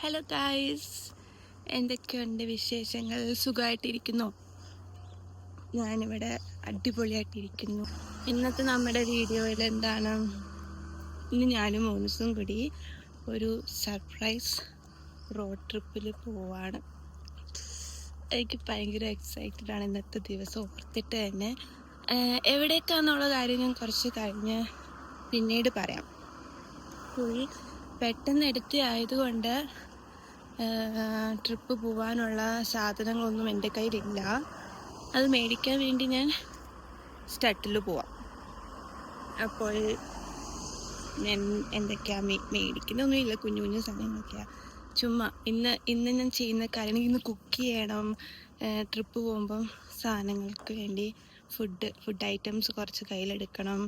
Hello guys, എന്തൊക്കെയുണ്ട് വിശേഷങ്ങൾ? സുഖമായിട്ടിരിക്കുന്നു. ഞാനിവിടെ അടിപൊളിയായിട്ടിരിക്കുന്നു. ഇന്നത്തെ നമ്മുടെ വീഡിയോയിൽ എന്താണ്, ഇന്ന് ഞാനും മോനുസും കൂടി ഒരു സർപ്രൈസ് റോഡ് ട്രിപ്പിൽ പോവാണ്. എനിക്ക് ഭയങ്കര എക്സൈറ്റഡ് ആണ് ഇന്നത്തെ ദിവസം ഓർത്തിട്ട് തന്നെ. എവിടേക്കാന്നുള്ള കാര്യം ഞാൻ കുറച്ച് കഴിഞ്ഞ് പിന്നീട് പറയാം. പോയി പെട്ടെന്ന് എടുത്ത് ആയതുകൊണ്ട് ട്രിപ്പ് പോകാനുള്ള സാധനങ്ങളൊന്നും എൻ്റെ കയ്യിലില്ല. അത് മേടിക്കാൻ വേണ്ടി ഞാൻ സ്റ്റട്ടിൽ പോവാം. അപ്പോൾ ഞാൻ എന്തൊക്കെയാണ് മേടിക്കുന്നൊന്നുമില്ല, കുഞ്ഞു കുഞ്ഞു സാധനങ്ങളൊക്കെയാണ്. ചുമ്മാ ഇന്ന് ഞാൻ ചെയ്യുന്ന കാര്യം, ഇന്ന് കുക്ക് ചെയ്യണം. ട്രിപ്പ് പോകുമ്പം സാധനങ്ങൾക്ക് വേണ്ടി ഫുഡ് ഐറ്റംസ് കുറച്ച് കയ്യിലെടുക്കണം.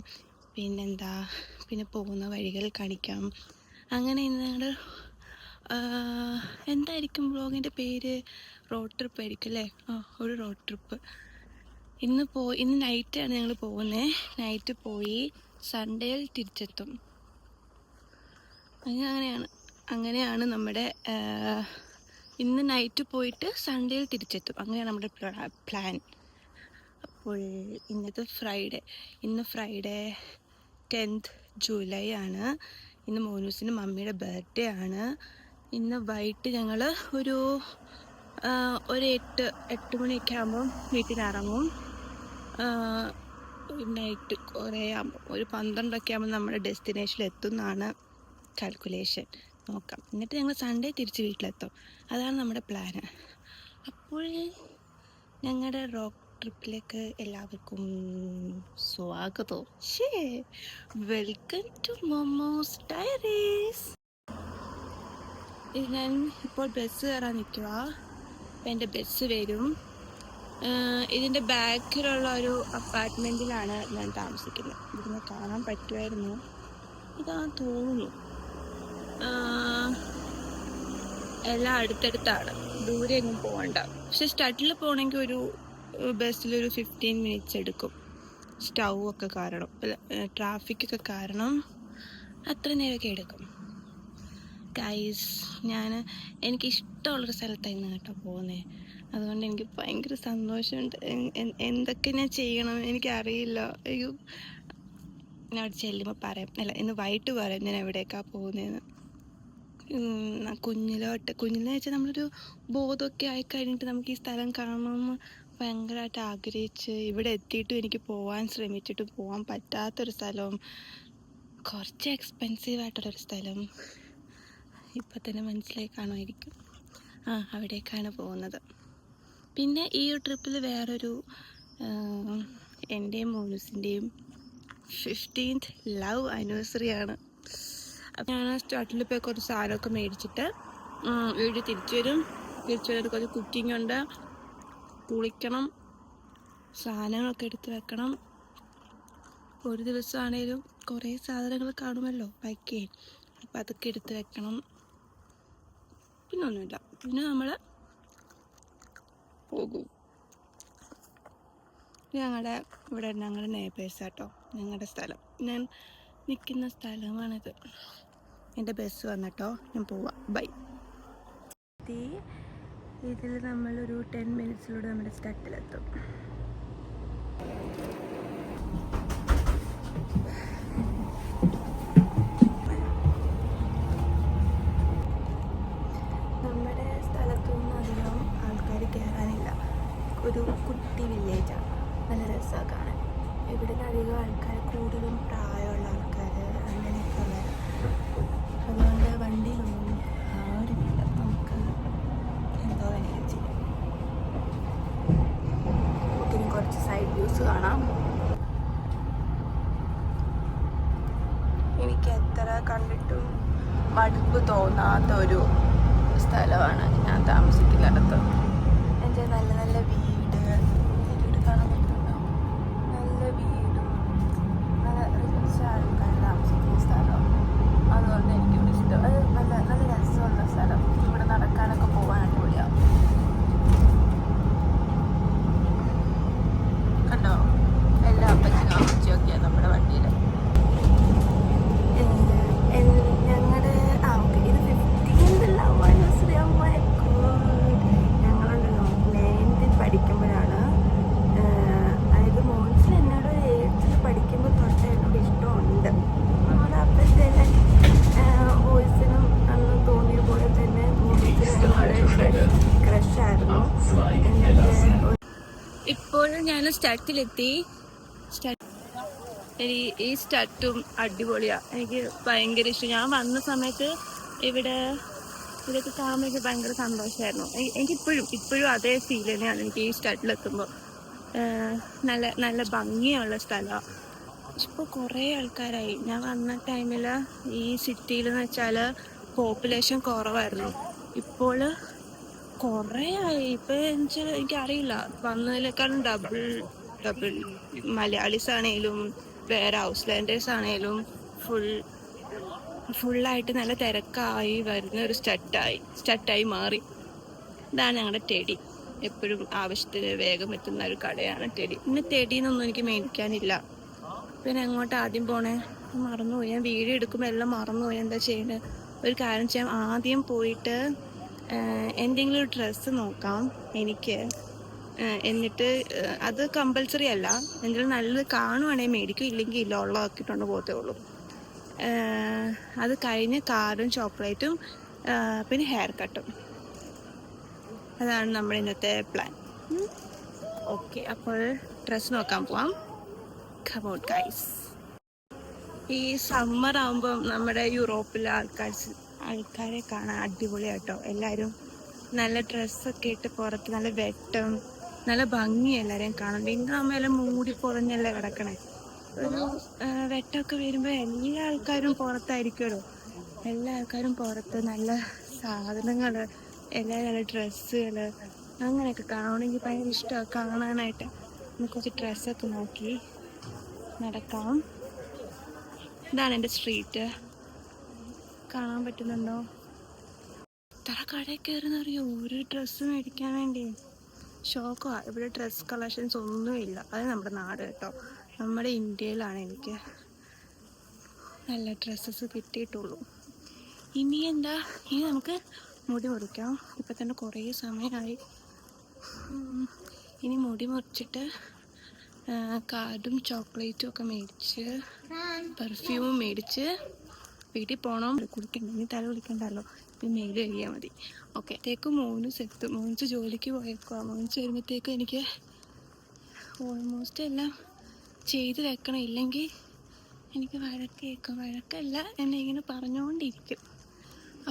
പിന്നെ പോകുന്ന വഴികൾ കാണിക്കാം. അങ്ങനെ ഇന്ന് ഞങ്ങൾ എന്തായിരിക്കും വ്ളോഗിൻ്റെ പേര്? റോഡ് ട്രിപ്പ് ആയിരിക്കും അല്ലേ? ഒരു റോഡ് ട്രിപ്പ്. ഇന്ന് നൈറ്റാണ് ഞങ്ങൾ പോകുന്നത്. നൈറ്റ് പോയി സൺഡേയിൽ തിരിച്ചെത്തും. അങ്ങനെയാണ് നമ്മുടെ ഇന്ന് നൈറ്റ് പോയിട്ട് സൺഡേയിൽ തിരിച്ചെത്തും. അങ്ങനെയാണ് നമ്മുടെ പ്ലാൻ. അപ്പോൾ ഇന്ന് ഫ്രൈഡേ 10th ജൂലൈ ആണ്. ഇന്ന് മോനൂസിന് മമ്മിയുടെ ബർത്ത്ഡേ ആണ്. ഇന്ന് വൈകിട്ട് ഞങ്ങൾ ഒരു 8 മണിയൊക്കെ ആകുമ്പം വീട്ടിലിറങ്ങും. നൈറ്റ് കുറേ ആകുമ്പോൾ ഒരു 12 ആകുമ്പോൾ നമ്മുടെ ഡെസ്റ്റിനേഷനിൽ എത്തുമെന്നാണ് കാൽക്കുലേഷൻ. നോക്കാം. എന്നിട്ട് ഞങ്ങൾ സൺഡേ തിരിച്ച് വീട്ടിലെത്തും. അതാണ് നമ്മുടെ പ്ലാന്. അപ്പോൾ ഞങ്ങളുടെ റോഡ് ട്രിപ്പിലേക്ക് എല്ലാവർക്കും സ്വാഗതം. Welcome to momos diaries. ഞാൻ ഇപ്പോൾ ബസ് കയറാൻ നിൽക്കുക. അപ്പം എൻ്റെ ബസ് വരും. ഇതിൻ്റെ ബാക്കിലുള്ള ഒരു അപ്പാർട്ട്മെൻറ്റിലാണ് ഞാൻ താമസിക്കുന്നത്. ഇതിനെ കാണാൻ പറ്റുമായിരുന്നു, ഇതാന്ന് തോന്നുന്നു. എല്ലാം അടുത്തടുത്താണ്, ദൂരെ എങ്ങും പോകണ്ട. പക്ഷെ സ്റ്റട്ടിൽ പോകണമെങ്കിൽ ഒരു ബസ്സിലൊരു 15 മിനിറ്റ്സ് എടുക്കും. സ്റ്റൗ ഒക്കെ കാരണം, ട്രാഫിക്കൊക്കെ കാരണം അത്ര നേരമൊക്കെ എടുക്കും. ഗൈസ്, എനിക്കിഷ്ടമുള്ളൊരു സ്ഥലത്തായിരുന്നു കേട്ടോ പോകുന്നത്. അതുകൊണ്ട് എനിക്ക് ഭയങ്കര സന്തോഷമുണ്ട്. എന്തൊക്കെ ഞാൻ ചെയ്യണം എനിക്കറിയില്ല. അയ്യോ, ഞാൻ അവിടെ ചെല്ലുമ്പോൾ പറയാം. ഇന്ന് വൈകിട്ട് പറയാം ഞാൻ എവിടേക്കാണ് പോകുന്നതെന്ന്. കുഞ്ഞിലെന്ന് വെച്ചാൽ നമ്മളൊരു ബോധമൊക്കെ ആയിക്കഴിഞ്ഞിട്ട് നമുക്ക് ഈ സ്ഥലം കാണണമെന്ന് ഭയങ്കരമായിട്ട് ആഗ്രഹിച്ച് ഇവിടെ എത്തിയിട്ടും എനിക്ക് പോകാൻ ശ്രമിച്ചിട്ട് പോകാൻ പറ്റാത്തൊരു സ്ഥലവും കുറച്ച് എക്സ്പെൻസീവായിട്ടുള്ളൊരു സ്ഥലം ഇപ്പം തന്നെ മനസ്സിലായി കാണുമായിരിക്കും. അവിടേക്കാണ് പോകുന്നത്. പിന്നെ ഈ ട്രിപ്പിൽ വേറൊരു എൻ്റെയും മോനൂസിൻ്റെയും 15th ലവ് ആനിവേഴ്സറി ആണ്. അപ്പം ഞാൻ സ്റ്റാർട്ടിൽ പോയി കുറച്ച് സാധനമൊക്കെ മേടിച്ചിട്ട് വീട്ടിൽ തിരിച്ചു വരും. കുറച്ച് കുക്കിംഗ് ഉണ്ട്, കുളിക്കണം, സാധനങ്ങളൊക്കെ എടുത്ത് വെക്കണം. ഒരു ദിവസമാണേലും കുറേ സാധനങ്ങൾ കാണുമല്ലോ പാക്ക് ചെയ്യാൻ. അപ്പം അതൊക്കെ എടുത്ത് വെക്കണം. പിന്നെ ഒന്നുമില്ല, പിന്നെ നമ്മൾ പോകും. ഞങ്ങളുടെ നെയ്ബേഴ്സ് കേട്ടോ, ഞങ്ങളുടെ സ്ഥലം. ഞാൻ നിൽക്കുന്ന സ്ഥലമാണിത്. എൻ്റെ ബസ് വന്നിട്ടോ, ഞാൻ പോവാം. ബൈ. ഇതിൽ നമ്മളൊരു 10 മിനിറ്റ്സിലൂടെ നമ്മുടെ സ്റ്റട്ടിലെത്തും. നമ്മുടെ സ്ഥലത്തൊന്നും അധികം ആൾക്കാർ കയറാനില്ല. ഒരു കുട്ടി വില്ലേജാണ്. നല്ല രസമാണ് കാണാൻ. ഇവിടെ അധികം ആൾക്കാർ, കൂടുതലും പ്രായമുള്ള ആൾക്കാർ അങ്ങനെയൊക്കെ ഉള്ളത്. അതുകൊണ്ട് വണ്ടിയിലൊന്നും ആരുമില്ല. നമുക്ക് എന്തോ വേണമെങ്കിലും ചെയ്യാം. പിന്നെ കുറച്ച് സൈഡ് വ്യൂസ് കാണാം. എനിക്ക് എത്ര കണ്ടിട്ടും മടുപ്പ് തോന്നാത്ത ഒരു സ്ഥലമാണ് ഞാൻ താമസിക്കുന്നിടത്ത്. എൻ്റെ നല്ല നല്ല വീട് കാണാൻ പറ്റുന്നുണ്ടോ? നല്ല വീടും നല്ല റിച്ച് ആൾക്കാർ താമസിക്കുന്ന സ്ഥലം. അതുകൊണ്ട് എനിക്കിവിടെ ഇഷ്ടം. അത് നല്ല രസമുള്ള സ്ഥലം. ഇവിടെ നടക്കാനൊക്കെ പോകാൻ അടിപൊളിയാവും. കണ്ടോ, എല്ലാ അപ്പച്ചനും അമ്മച്ചിയൊക്കെയാണ് നമ്മുടെ വണ്ടിയിൽ. ഞങ്ങളുടെ ഇത് 15th ലവ് ഞാൻ സ്റ്റട്ടിലെത്തി. ഈ സ്റ്റട്ടും അടിപൊളിയാണ്, എനിക്ക് ഭയങ്കര ഇഷ്ടം. ഞാൻ വന്ന സമയത്ത് ഇതൊക്കെ കാണുമ്പോൾ എനിക്ക് ഭയങ്കര സന്തോഷമായിരുന്നു. ഇപ്പോഴും അതേ ഫീൽ തന്നെയാണ് എനിക്ക് ഈ സ്റ്റട്ടിലെത്തുമ്പോൾ. നല്ല നല്ല ഭംഗിയുള്ള സ്ഥലമാണ്. ഇപ്പോൾ കുറേ ആൾക്കാരായി. ഞാൻ വന്ന ടൈമിൽ ഈ സിറ്റിയിലെന്ന് വെച്ചാൽ പോപ്പുലേഷൻ കുറവായിരുന്നു. ഇപ്പോൾ കുറേ ആയി. ഇപ്പോൾ എന്നുവെച്ചാൽ എനിക്കറിയില്ല, വന്നതിനേക്കാളും ഡബിൾ മലയാളീസ് ആണേലും വേറെ ഔസ്ലാൻഡേഴ്സ് ആണേലും ഫുള്ളായിട്ട് നല്ല തിരക്കായി വരുന്ന ഒരു സ്റ്റട്ടായി മാറി. ഇതാണ് ഞങ്ങളുടെ ടെടി. എപ്പോഴും ആവശ്യത്തിന് വേഗം എത്തുന്ന ഒരു കടയാണ് ടെടി. പിന്നെ ടെടിന്നൊന്നും എനിക്ക് മേടിക്കാനില്ല. പിന്നെ എങ്ങോട്ട് ആദ്യം പോണേ മറന്നുപോയി. ഞാൻ വീഡിയോ എടുക്കുമ്പോൾ എല്ലാം മറന്നുപോയി. എന്താ ചെയ്യേണ്ടത്? ഒരു കാര്യം ചെയ്യാം, ആദ്യം പോയിട്ട് എന്തെങ്കിലും ഒരു ഡ്രസ്സ് നോക്കാം എനിക്ക്. എന്നിട്ട് അത് കമ്പൽസറി അല്ല, എന്തെങ്കിലും നല്ലത് കാണുവാണെങ്കിൽ മേടിക്കും, ഇല്ലെങ്കിൽ ഇല്ല, ഉള്ളതാക്കിയിട്ടുണ്ട് പോകത്തേ ഉള്ളൂ. അത് കഴിഞ്ഞ് കാറും ചോക്ലേറ്റും പിന്നെ ഹെയർ കട്ടും. അതാണ് നമ്മുടെ ഇന്നത്തെ പ്ലാൻ. ഓക്കെ, അപ്പോൾ ഡ്രസ്സ് നോക്കാൻ പോവാം. Come on guys. ഈ സമ്മർ ആകുമ്പം നമ്മുടെ യൂറോപ്പിലെ ആൾക്കാരെ കാണാൻ അടിപൊളിയാട്ടോ. എല്ലാവരും നല്ല ഡ്രസ്സൊക്കെ ഇട്ട് പുറത്ത് നല്ല വെട്ടം, നല്ല ഭംഗി എല്ലാവരെയും കാണാം. പിന്നെ നമ്മളെല്ലാം മൂടി പൊറഞ്ഞല്ലേ കിടക്കണേ. ഒരു വെട്ടമൊക്കെ വരുമ്പോൾ എല്ലാ ആൾക്കാരും പുറത്തായിരിക്കുമല്ലോ. എല്ലാ ആൾക്കാരും പുറത്ത് നല്ല സാധനങ്ങൾ, എല്ലാവരും നല്ല ഡ്രസ്സുകൾ അങ്ങനെയൊക്കെ കാണണമെങ്കിൽ ഭയങ്കര ഇഷ്ടമാണ് കാണാനായിട്ട്. കുറച്ച് ഡ്രസ്സൊക്കെ നോക്കി നടക്കാം. ഇതാണ് എൻ്റെ സ്ട്രീറ്റ്. കാണാൻ പറ്റുന്നുണ്ടോ? ഇത്ര കടയിൽ കയറുന്നറിയോ ഒരു ഡ്രസ്സ് മേടിക്കാൻ വേണ്ടി. ഷോക്കാ. ഇവിടെ ഡ്രസ് കളക്ഷൻസ് ഒന്നുമില്ല. അത് നമ്മുടെ നാട് കേട്ടോ. നമ്മുടെ ഇന്ത്യയിലാണ് എനിക്ക് നല്ല ഡ്രസ്സസ് കിട്ടിയിട്ടുള്ളൂ. ഇനി നമുക്ക് മുടി മുറിക്കാം. ഇപ്പം തന്നെ കുറേ സമയമായി. ഇനി മുടി മുറിച്ചിട്ട് കാർഡും ചോക്ലേറ്റും ഒക്കെ മേടിച്ച് പെർഫ്യൂമും മേടിച്ച് വീട്ടിൽ പോകണം. കുളിക്കണ്ട, ഇനി തല കുളിക്കണ്ടല്ലോ, ഇത് മെയിൽ കഴിയാൽ മതി. ഓക്കെ, മോൻസ് ജോലിക്ക് പോയേക്കുക. മോൻസ് വരുമ്പോഴത്തേക്കും എനിക്ക് ഓൾമോസ്റ്റ് എല്ലാം ചെയ്ത് വെക്കണം, ഇല്ലെങ്കിൽ എനിക്ക് വഴക്കല്ല, എന്നെ ഇങ്ങനെ പറഞ്ഞുകൊണ്ടിരിക്കും.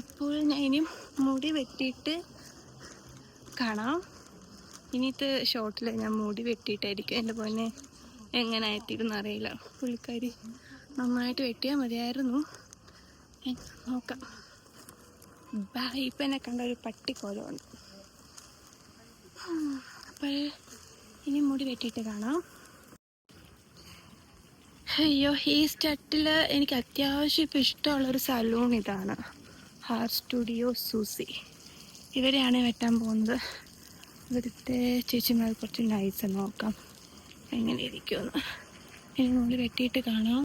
അപ്പോൾ ഞാൻ ഇനി മുടി വെട്ടിയിട്ട് കാണാം. ഇനിത്തെ ഷോട്ടിൽ ഞാൻ മുടി വെട്ടിയിട്ടായിരിക്കും. എൻ്റെ പൊന്നെ എങ്ങനെ ആയിത്തീരുന്നു അറിയില്ല. പുള്ളിക്കാരി നന്നായിട്ട് വെട്ടിയാൽ മതിയായിരുന്നു. നോക്കാം. ബൈ. ഇപ്പം എന്നെ കണ്ട ഒരു പട്ടിക്കോലമുണ്ട്. അപ്പോൾ ഇനി മുടി വെട്ടിയിട്ട് കാണാം. അയ്യോ, ഈ സ്റ്റട്ടിൽ എനിക്ക് അത്യാവശ്യം ഇപ്പം ഇഷ്ടമുള്ളൊരു സലൂൺ ഇതാണ്, ഹെയർ സ്റ്റുഡിയോ സൂസി. ഇവരെയാണ് വെട്ടാൻ പോകുന്നത്. ഇവിടുത്തെ ചേച്ചിമാർ കുറച്ച് നൈസ്. നോക്കാം എങ്ങനെ ഇരിക്കുമെന്ന്. ഇനി മുടി വെട്ടിയിട്ട് കാണാം.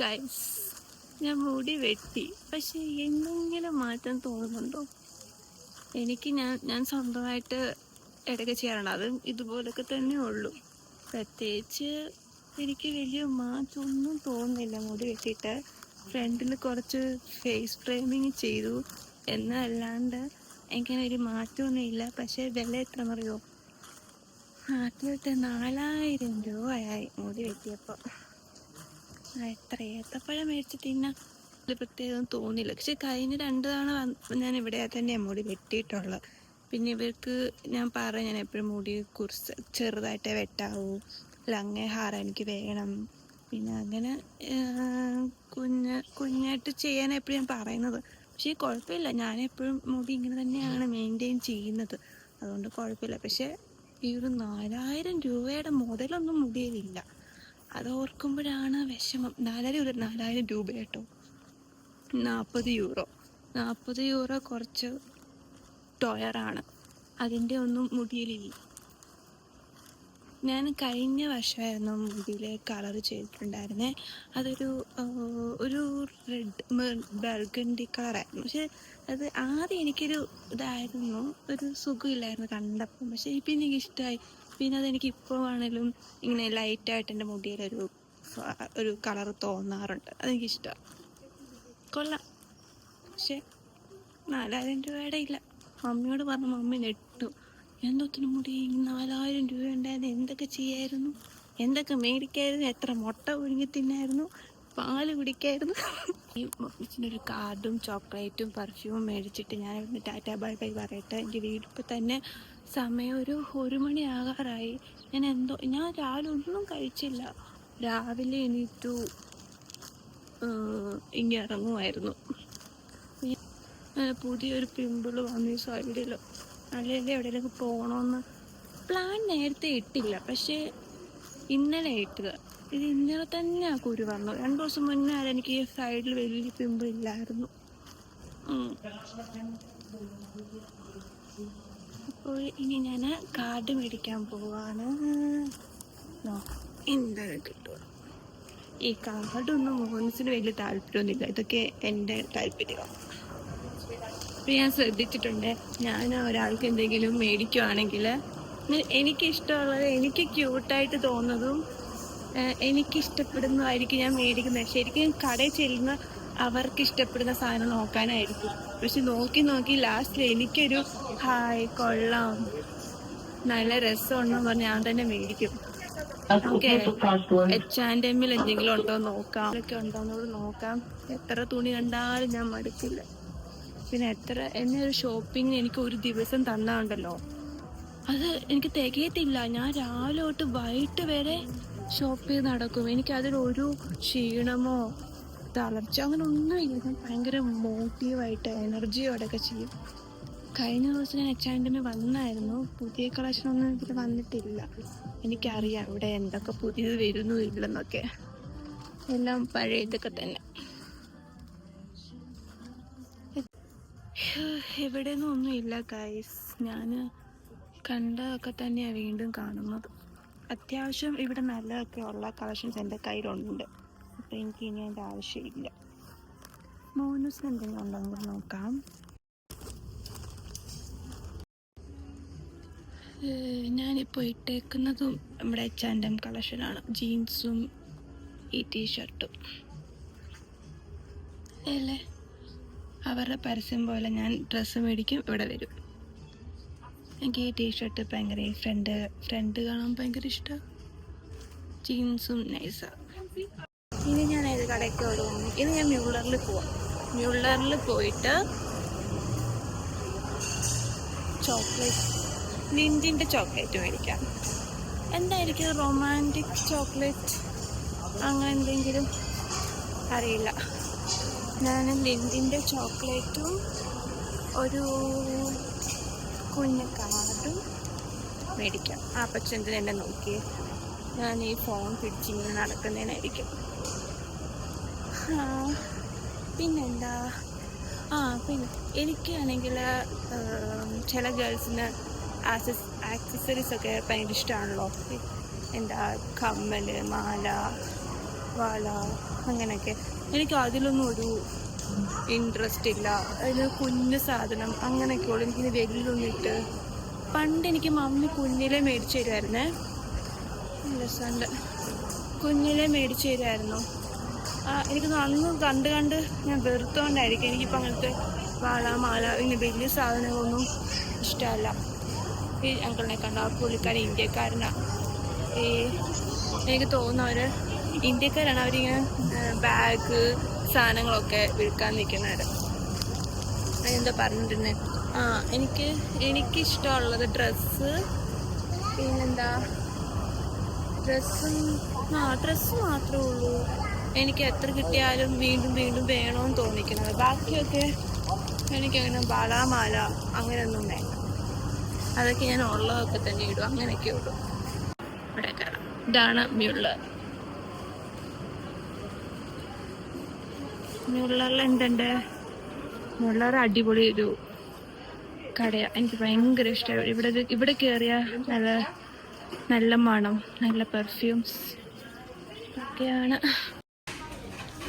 ഗൈസ്, ഞാൻ മുടി വെട്ടി, പക്ഷെ എന്തെങ്കിലും മാറ്റം തോന്നുന്നുണ്ടോ? എനിക്ക് ഞാൻ സ്വന്തമായിട്ട് ഇടയ്ക്ക് ചെയ്യാറുണ്ട്. അതും ഇതുപോലൊക്കെ തന്നെ ഉള്ളൂ. പ്രത്യേകിച്ച് എനിക്ക് വലിയ മാറ്റമൊന്നും തോന്നുന്നില്ല മുടി വെട്ടിയിട്ട്. ഫ്രണ്ടിൽ കുറച്ച് ഫേസ് ഫ്രെയിമിങ് ചെയ്തു എന്നല്ലാണ്ട് എനിക്കങ്ങനെ ഒരു മാറ്റമൊന്നുമില്ല. പക്ഷേ വില എത്ര അറിയോ? നാട്ടിലിട്ട് 4000 രൂപയായി മുടി വെട്ടിയപ്പോൾ. എത്ര ഏത്തപ്പഴം മേടിച്ച് തിന്നാൻ പ്രത്യേകം തോന്നില്ല. പക്ഷെ കഴിഞ്ഞ 2 തവണ ഞാൻ ഇവിടെ തന്നെയാണ് മുടി വെട്ടിയിട്ടുള്ളത്. പിന്നെ ഇവർക്ക് ഞാൻ ഞാൻ എപ്പോഴും മുടി കുറച്ച് ചെറുതായിട്ടേ വെട്ടാവൂ, ലങ്ങ ഹാർ എനിക്ക് വേണം. പിന്നെ അങ്ങനെ കുഞ്ഞായിട്ട് ചെയ്യാൻ എപ്പോഴും ഞാൻ പറയുന്നത്. പക്ഷേ കുഴപ്പമില്ല, ഞാനെപ്പോഴും മുടി ഇങ്ങനെ തന്നെയാണ് മെയിൻറ്റെയിൻ ചെയ്യുന്നത്, അതുകൊണ്ട് കുഴപ്പമില്ല. പക്ഷേ ഈ ഒരു 4000 രൂപയുടെ മുതലൊന്നും മുടിയിലില്ല. അത് ഓർക്കുമ്പോഴാണ് വിഷമം. 4000 രൂപ കേട്ടോ. 40 യൂറോ കുറച്ച് ടോയറാണ്. അതിൻ്റെ ഒന്നും മുടിയിലില്ല. ഞാൻ കഴിഞ്ഞ വർഷമായിരുന്നു മുടിയിൽ കളർ ചെയ്തിട്ടുണ്ടായിരുന്നേ. അതൊരു റെഡ് ബർഗണ്ടി കളറായിരുന്നു. പക്ഷെ അത് ആദ്യം എനിക്കൊരു ഇതായിരുന്നു, ഒരു സുഖമില്ലായിരുന്നു കണ്ടപ്പം. പക്ഷേ ഇപ്പം എനിക്കിഷ്ടമായി. പിന്നെ അതെനിക്ക് ഇപ്പോൾ ആണെങ്കിലും ഇങ്ങനെ ലൈറ്റായിട്ട് എൻ്റെ മുടിയിലൊരു ഒരു കളർ തോന്നാറുണ്ട്. അതെനിക്കിഷ്ടമാണ്. കൊള്ളാം. പക്ഷെ 4000 രൂപയുടെ ഇല്ല. മമ്മിയോട് പറഞ്ഞു, മമ്മി നെട്ടു. എന്തൊത്തിനും മുടി 4000 രൂപ ഉണ്ടായിരുന്നു, എന്തൊക്കെ ചെയ്യായിരുന്നു, എന്തൊക്കെ മേടിക്കായിരുന്നു, എത്ര മുട്ട ഒഴുങ്ങി തിന്നായിരുന്നു, പാല് കുടിക്കായിരുന്നു. ഈ മമ്മിച്ചിനൊരു കാർഡും ചോക്ലേറ്റും പെർഫ്യൂമും മേടിച്ചിട്ട് ഞാൻ ഇവിടുന്ന് ടാറ്റ ബൈ ബൈ പറയട്ടെ. എനിക്ക് വീട്ടിൽ തന്നെ സമയം ഒരു 1 മണി ആകാറായി. ഞാൻ രാവിലെ ഒന്നും കഴിച്ചില്ല. രാവിലെ എണീറ്റു ഇങ്ങനെ ഇറങ്ങുമായിരുന്നു. പുതിയൊരു പിമ്പിൾ വന്നു ഈ സൈഡിൽ. അല്ലെങ്കിൽ എവിടെയെങ്കിലും പോകണമെന്ന് പ്ലാൻ നേരത്തെ ഇട്ടില്ല, പക്ഷേ ഇന്നലെ ഇട്ടത്. ഇത് ഇന്നലെ തന്നെ ആ കുരു വന്നു. 2 ദിവസം മുന്നേ എനിക്ക് ഈ സൈഡിൽ വലിയ പിമ്പിൾ ഇല്ലായിരുന്നു. അപ്പോൾ ഇനി ഞാൻ കാർഡ് മേടിക്കാൻ പോവാണ്. എന്താണ് കിട്ടുക? ഈ കാർഡൊന്നും മോഹൻസിന് വലിയ താല്പര്യമൊന്നുമില്ല. ഇതൊക്കെ എൻ്റെ താല്പര്യമാണ്. അപ്പം ഞാൻ ശ്രദ്ധിച്ചിട്ടുണ്ട്, ഞാൻ ഒരാൾക്ക് എന്തെങ്കിലും മേടിക്കുവാണെങ്കിൽ എനിക്കിഷ്ടമുള്ളത്, എനിക്ക് ക്യൂട്ടായിട്ട് തോന്നുന്നതും എനിക്കിഷ്ടപ്പെടുന്നതായിരിക്കും ഞാൻ മേടിക്കുന്നത്. ശരിക്കും കടയിൽ ചെല്ലുന്ന അവർക്ക് ഇഷ്ടപ്പെടുന്ന സാധനം നോക്കാനായിരിക്കും. പക്ഷെ നോക്കി ലാസ്റ്റിൽ എനിക്കൊരു ഹായ് കൊള്ളാം നല്ല രസമുണ്ടെന്ന് പറഞ്ഞ് ഞാൻ തന്നെ മേടിക്കും. ഓക്കെ, H&Mൽ എന്തെങ്കിലും ഉണ്ടോ നോക്കാം, ഒക്കെ ഉണ്ടോയെന്നോട് നോക്കാം. എത്ര തുണി കണ്ടാലും ഞാൻ മടുക്കില്ല. പിന്നെ എന്നെ ഒരു ഷോപ്പിങ്ങിന് എനിക്ക് ഒരു ദിവസം തന്നാണ്ടല്ലോ, അത് എനിക്ക് തികയത്തില്ല. ഞാൻ രാവിലെ തൊട്ട് വൈകിട്ട് വരെ ഷോപ്പ് ചെയ്ത് നടക്കും. എനിക്കതിലൊരു ക്ഷീണമോ തളർച്ച അങ്ങനെ ഒന്നുമില്ല. ഞാൻ ഭയങ്കര മോട്ടീവായിട്ട് എനർജിയോടൊക്കെ ചെയ്യും. കഴിഞ്ഞ ദിവസം ഞാൻ H&M വന്നായിരുന്നു. പുതിയ കളക്ഷനൊന്നും ഇതിൽ വന്നിട്ടില്ല. എനിക്കറിയാം ഇവിടെ എന്തൊക്കെ പുതിയത് വരുന്നു ഇല്ലെന്നൊക്കെ. എല്ലാം പഴയ ഇതൊക്കെ തന്നെ. എവിടെയൊന്നും ഒന്നുമില്ല ഗൈസ്. ഞാൻ കണ്ടതൊക്കെ തന്നെയാണ് വീണ്ടും കാണുന്നത്. അത്യാവശ്യം ഇവിടെ നല്ലതൊക്കെ ഉള്ള കളക്ഷൻസ് എൻ്റെ കയ്യിലുണ്ട്. അപ്പം എനിക്ക് ഇനി അതിൻ്റെ ആവശ്യമില്ല. മോനൂസിന് എന്തെങ്കിലും ഉണ്ടെങ്കിൽ നോക്കാം. ഞാനിപ്പോൾ ഇട്ടേക്കുന്നതും നമ്മുടെ H&M കളക്ഷനാണ്. ജീൻസും ഈ ടീഷർട്ടും അല്ലേ. അവരുടെ പരസ്യം പോലെ ഞാൻ ഡ്രസ്സ് മേടിക്കും, ഇവിടെ വരും. എനിക്ക് ഈ ടീഷർട്ട് ഭയങ്കര ഫ്രണ്ട് കാണാൻ ഭയങ്കര ഇഷ്ടമാണ്. ജീൻസും നൈസാണ്. ഇനി ഞാൻ ഏത് കടയ്ക്ക് ഓടും? ഇനി ഞാൻ മ്യൂളറിൽ പോവാം. മ്യൂളറിൽ പോയിട്ട് ചോക്ലേറ്റ്, ലിൻഡിൻ്റെ ചോക്ലേറ്റ് മേടിക്കാം. എന്തായിരിക്കും, റൊമാൻറ്റിക് ചോക്ലേറ്റ് അങ്ങനെ എന്തെങ്കിലും, അറിയില്ല. ഞാൻ ലിൻഡിൻ്റെ ചോക്ലേറ്റും ഒരു കുഞ്ഞ കാർഡും മേടിക്കാം. ആ പക്ഷെന്തിന് എന്നെ നോക്കിയേ, ഞാൻ ഈ ഫോൺ പിടിച്ചിങ്ങനെ നടക്കുന്നതിനായിരിക്കും. പിന്നെന്താ, പിന്നെ എനിക്കാണെങ്കിൽ ചില ഗേൾസിന് ആക്സസറീസൊക്കെ ഭയങ്കര ഇഷ്ടമാണല്ലോ. എന്താ കമ്മൽ, മാല, വള, അങ്ങനെയൊക്കെ. എനിക്ക് അതിലൊന്നും ഒരു ഇൻട്രസ്റ്റ് ഇല്ല. അതിൽ കുഞ്ഞു സാധനം അങ്ങനെയൊക്കെയുള്ളൂ. എനിക്കിത് വലിയൊന്നും ഇട്ട് പണ്ട് എനിക്ക് മമ്മി കുഞ്ഞിലെ മേടിച്ചു തരുമായിരുന്നേ. രസമുണ്ട്. കുഞ്ഞിലെ മേടിച്ചു തരുമായിരുന്നു. എനിക്ക് അന്ന് കണ്ട് ഞാൻ വെറുത്തോണ്ടായിരിക്കും എനിക്കിപ്പോൾ അങ്ങനത്തെ വള, മാല, ഇങ്ങനെ വലിയ സാധനങ്ങളൊന്നും ഇഷ്ടമല്ല. ഈ അങ്കിളിനെ കണ്ട പുള്ളിക്കാരൻ ഇന്ത്യക്കാരനാണ്. എനിക്ക് തോന്നുന്നവർ ഇന്ത്യക്കാരാണ്. അവരിങ്ങനെ ബാഗ് സാധനങ്ങളൊക്കെ വിൽക്കാൻ നിൽക്കുന്നവർ. അതെന്താ പറഞ്ഞിരുന്നേ? എനിക്കിഷ്ടമുള്ളത് ഡ്രസ്സ്, പിന്നെന്താ ഡ്രസ്സ് മാത്രമേ ഉള്ളൂ. എനിക്ക് എത്ര കിട്ടിയാലും വീണ്ടും വേണമെന്ന് തോന്നിക്കുന്നത്. ബാക്കിയൊക്കെ എനിക്കങ്ങനെ വളമാല അങ്ങനെയൊന്നും വേണ്ട. അതൊക്കെ ഞാൻ ഉള്ളതൊക്കെ തന്നെ ഇടും. അങ്ങനെയൊക്കെ ഉള്ളൂ. ഇവിടെ കയറാം. ഇതാണ് മ്യൂളറിൽ എന്തുണ്ട്? മ്യൂളർ അടിപൊളി ഒരു കടയാണ്. എനിക്ക് ഭയങ്കര ഇഷ്ടമായി. ഇവിടെ കയറിയ നല്ല മണം, നല്ല പെർഫ്യൂംസ് ഒക്കെയാണ്.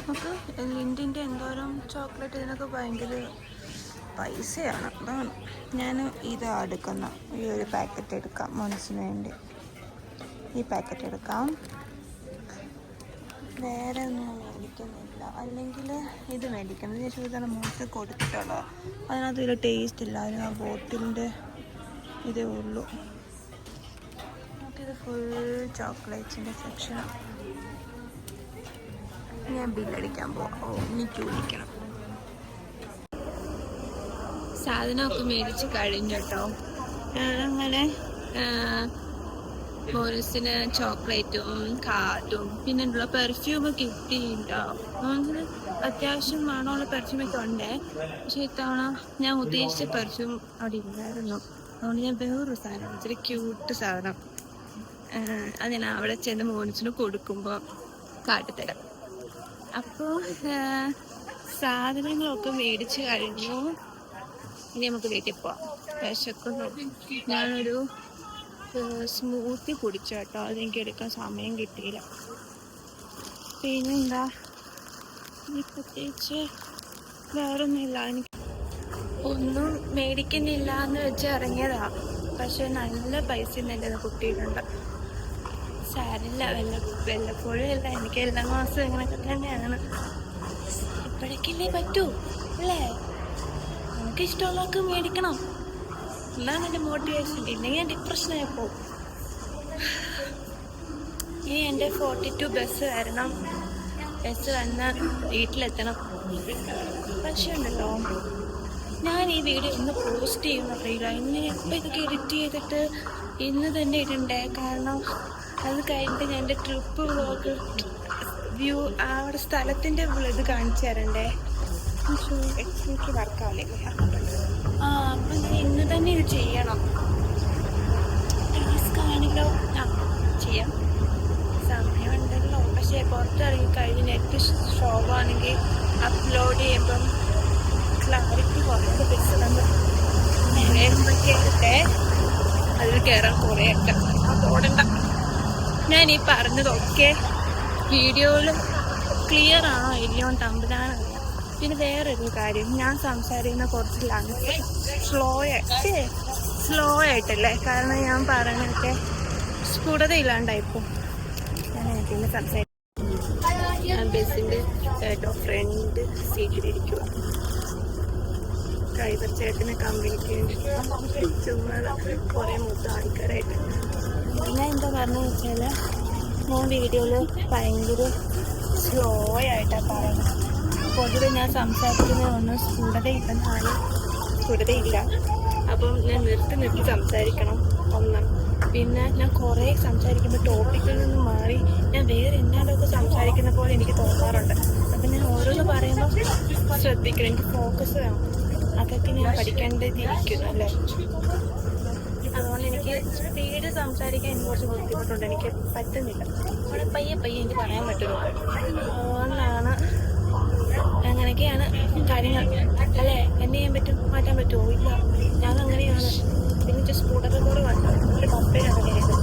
നമുക്ക് ലിൻഡിൻ്റെ എന്തോരം ചോക്ലേറ്റ്, ഇതിനൊക്കെ ഭയങ്കര പൈസയാണ്. അതാണ് ഞാൻ ഇതാ എടുക്കുന്ന. ഈ ഒരു പാക്കറ്റ് എടുക്കാം മോൻസിന് വേണ്ടി. ഈ പാക്കറ്റ് എടുക്കാം. വേറെ ഒന്നും മേടിക്കുന്നില്ല. അല്ലെങ്കിൽ ഇത് മേടിക്കണം. ഇതിന് ശേഷം ഇതാണ് മുഖത്ത് കൊടുത്തിട്ടുള്ളത്. അതിനകത്ത് ഒരു ടേസ്റ്റ് ഇല്ല. അതിന് ആ ബോട്ടിലിൻ്റെ ഇതേ ഉള്ളൂ. നമുക്കിത് ഫുൾ ചോക്ലേറ്റ്സിൻ്റെ സെക്ഷനാണ്. ഞാൻ ബില്ലടിക്കാൻ പോവാം. എനിക്ക് വിളിക്കണം. സാധനമൊക്കെ മേടിച്ച് കഴിഞ്ഞു കേട്ടോ. അങ്ങനെ മോറിസിന് ചോക്ലേറ്റും കാർഡും പിന്നെ ഉള്ള പെർഫ്യൂമ് കിട്ടിയിട്ടുണ്ടാവും. അങ്ങനെ അത്യാവശ്യം മണമുള്ള പെർഫ്യൂമൊക്കെ ഉണ്ട്. പക്ഷെ ഇത്തവണ ഞാൻ ഉദ്ദേശിച്ച പെർഫ്യൂം അവിടെ ഇല്ലായിരുന്നു. അതുകൊണ്ട് ഞാൻ വേറൊരു സാധനം, ഇച്ചിരി ക്യൂട്ട് സാധനം, അത് ഞാൻ അവിടെ ചെന്ന് മോറിസിന് കൊടുക്കുമ്പോൾ കാട്ടിത്തരാം. അപ്പോൾ സാധനങ്ങളൊക്കെ മേടിച്ച് കഴിഞ്ഞു. ഇനി നമുക്ക് വീട്ടിൽ പോവാം. വിശക്കുന്നു. ഞാനൊരു സ്മൂത്തി കുടിച്ചു കേട്ടോ. അതെനിക്ക് എടുക്കാൻ സമയം കിട്ടിയില്ല. പിന്നെന്താ, പ്രത്യേകിച്ച് വേറൊന്നുമില്ല. എനിക്ക് ഒന്നും മേടിക്കുന്നില്ല എന്ന് വെച്ച് ഇറങ്ങിയതാ. പക്ഷെ നല്ല പൈസ എൻ്റെ കുട്ടിയിട്ടുണ്ട്. സാരില്ല, വല്ലപ്പോഴും അല്ല, എനിക്ക് എല്ലാ മാസവും ഇങ്ങനെയൊക്കെ തന്നെയാണ്. ഇപ്പോഴേക്കല്ലേ പറ്റൂ അല്ലേ? നമുക്ക് ഇഷ്ടമുള്ളവർക്ക് മേടിക്കണം. എന്നാണ് എൻ്റെ മോട്ടിവേഷൻ. ഇല്ലെങ്കിൽ ഞാൻ ഡിപ്രഷനായി പോകും. ഇനി എൻ്റെ 42 ബസ് വരണം. ബസ് വന്ന് വീട്ടിലെത്തണം. പക്ഷേ ഉണ്ടല്ലോ, ഞാൻ ഈ വീഡിയോ ഇന്ന് പോസ്റ്റ് ചെയ്യുമെന്ന് അറിയില്ല. ഇന്ന് എപ്പോൾ ഇതൊക്കെ എഡിറ്റ് ചെയ്തിട്ട് ഇന്ന് തന്നെ ഇടണ്ടേ. കാരണം അത് കഴിഞ്ഞിട്ട് ഞാൻ എൻ്റെ ട്രിപ്പ് വ്ളോഗ് വ്യൂ അവിടെ സ്ഥലത്തിൻ്റെ ഇത് കാണിച്ചു തരണ്ടേ. എനിക്ക് വർക്കാവില്ലേ. അപ്പം ഞാൻ ഇന്ന് തന്നെ ഇത് ചെയ്യണം. റിസ്ക് ആണല്ലോ. ചെയ്യാം, സമയമുണ്ടല്ലോ. പക്ഷേ പുറത്തിറങ്ങി കഴിഞ്ഞ് നെറ്റ് ഷോപ്പാണെങ്കിൽ അപ്ലോഡ് ചെയ്യുമ്പം ക്ലാരിറ്റി കുറച്ച് ബസ്സിലൊന്ന് നേരത്തെ അതിൽ കയറാൻ കുറേയൊക്കെ ഓടണ്ട. ഞാൻ ഈ പറഞ്ഞതൊക്കെ വീഡിയോയിൽ ക്ലിയർ ആണോ ഇല്ലയോ തമ്പുരാനറിയാം. പിന്നെ വേറൊരു കാര്യം, ഞാൻ സംസാരിക്കുന്ന കുറച്ച് ലാംഗ്വേജ് സ്ലോ ആയിട്ടല്ലേ. കാരണം ഞാൻ പറഞ്ഞൊക്കെ സ്ഫുടതയില്ലാണ്ടായിപ്പോൾ ഞാൻ പിന്നെ സംസാരിക്കും. ഞാൻ ബസ്സിൻ്റെ ഫ്രണ്ട് സീറ്റിലിരിക്കുക. ഡ്രൈവർ ചേട്ടനെ കമ്പനിക്ക് ചുമ്മാ കുറേ മൂത്ത ആൾക്കാരായിട്ട്. ഞാൻ എന്താ പറഞ്ഞതെന്ന് വെച്ചാൽ, ഞാൻ വീഡിയോയിൽ ഭയങ്കര സ്ലോ ആയിട്ടാണ് പറയുന്നത്. പൊതുവെ ഞാൻ സംസാരിക്കുന്നതൊന്നും സ്ഫുടതയില്ല. അപ്പം ഞാൻ നിർത്തി സംസാരിക്കണം ഒന്ന്. പിന്നെ ഞാൻ കുറേ സംസാരിക്കുമ്പോൾ ടോപ്പിക്കിൽ നിന്ന് മാറി ഞാൻ വേറെ എന്നാലൊക്കെ സംസാരിക്കുന്ന പോലെ എനിക്ക് തോന്നാറുണ്ട്. അപ്പം ഞാൻ ഓരോന്ന് പറയുമ്പോൾ ശ്രദ്ധിക്കണം. എനിക്ക് ഫോക്കസ് വേണം. അതൊക്കെ ഞാൻ പഠിക്കേണ്ടതിരിക്കുന്നു അല്ലേ. അതുകൊണ്ട് എനിക്ക് സ്പീഡ് സംസാരിക്കാൻ എനിക്ക് കുറച്ച് ബുദ്ധിമുട്ടുണ്ട്. എനിക്ക് പറ്റുന്നില്ല. അവിടെ പയ്യെ എനിക്ക് പറയാൻ പറ്റുള്ളൂ. അതുകൊണ്ടാണ് അങ്ങനെയൊക്കെയാണ് കാര്യങ്ങൾ അല്ലേ. എന്നെ ചെയ്യാൻ പറ്റും, മാറ്റാൻ പറ്റുമോ? ഇല്ല, ഞാൻ അങ്ങനെയാണ്. പിന്നെ സ്ഫുടത കുറവാണ്. ഒരു പപ്പയാണ് അങ്ങനെയാണ്.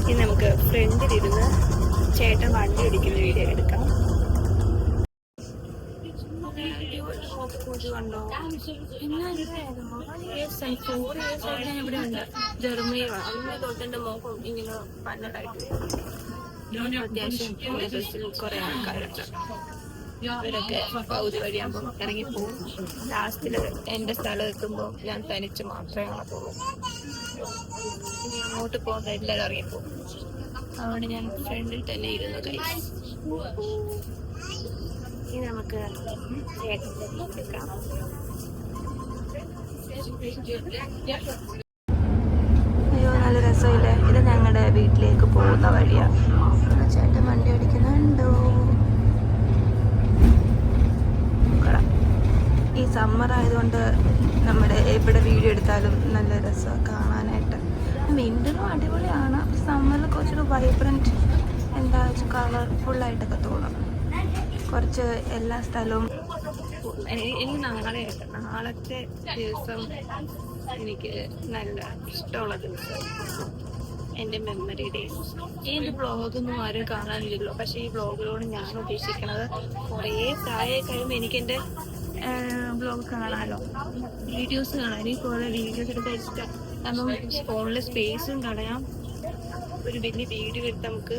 ഇനി നമുക്ക് ഫ്രണ്ടിലിരുന്ന് ചേട്ടൻ വണ്ടി ഓടിക്കുന്ന വീഡിയോ എടുക്കാം. കണ്ടോ, ഞാൻ ഇവിടെ ഉണ്ട്. ജർമ്മനിയാണ്. അന്ന് തൊട്ടെൻ്റെ മോഹം ഇങ്ങനെ പന്നലായിട്ട്. അത്യാവശ്യം ഡ്രസ്സിൽ കുറേ ആൾക്കാരുണ്ട്. അവരൊക്കെ പകുതി വഴിയാകുമ്പോൾ ഇറങ്ങിപ്പോവും. ലാസ്റ്റിൽ എൻ്റെ സ്ഥലം എത്തുമ്പോൾ ഞാൻ തനിച്ച് മാത്രമേ കാണത്തുള്ളൂ. ഇനി അങ്ങോട്ട് പോകുമ്പോൾ എല്ലാവരും ഇറങ്ങിപ്പോവും. അതുകൊണ്ട് ഞാൻ ഫ്രണ്ടിൽ തന്നെ ഇരുന്നു. ഇനി നമുക്ക് ചേട്ടൻ്റെ വീട്ടിലെടുക്കാം. അയ്യോ, നല്ല രസമില്ലേ. ഇത് ഞങ്ങളുടെ വീട്ടിലേക്ക് പോകുന്ന വഴിയാണ്. ചേട്ടൻ വണ്ടി ഓടിക്കുന്നുണ്ടോ? ഈ സമ്മർ ആയതുകൊണ്ട് നമ്മുടെ എവിടെ വീഡിയോ എടുത്താലും നല്ല രസമാണ് കാണാനായിട്ട്. വിൻ്ററും അടിപൊളിയാണ്. സമ്മറിൽ കുറച്ചൊരു വൈബ്രൻറ്റ് എന്താ വെച്ചാൽ കളർഫുള്ളായിട്ടൊക്കെ തോന്നും. കുറച്ച് എല്ലാ സ്ഥലവും എനിക്ക് നാളത്തെ ദിവസം എനിക്ക് നല്ല ഇഷ്ടമുള്ള ദിവസം, എൻ്റെ മെമ്മറി ഡേയ്സ്. എൻ്റെ ബ്ലോഗൊന്നും ആരും കാണാനില്ലല്ലോ. പക്ഷേ ഈ ബ്ലോഗിലൂടെ ഞാൻ ഉദ്ദേശിക്കുന്നത് കുറേ പ്രായം കഴിയുമ്പോൾ എനിക്കെൻ്റെ ബ്ലോഗ് കാണാമല്ലോ, വീഡിയോസ് കാണാം. എനിക്ക് കുറേ വീഡിയോസ് എടുക്കാൻ ഇഷ്ടം. കാരണം ഫോണിലെ സ്പേസും കളയാം. ഒരു വലിയ വീഡിയോ എടുത്ത് നമുക്ക്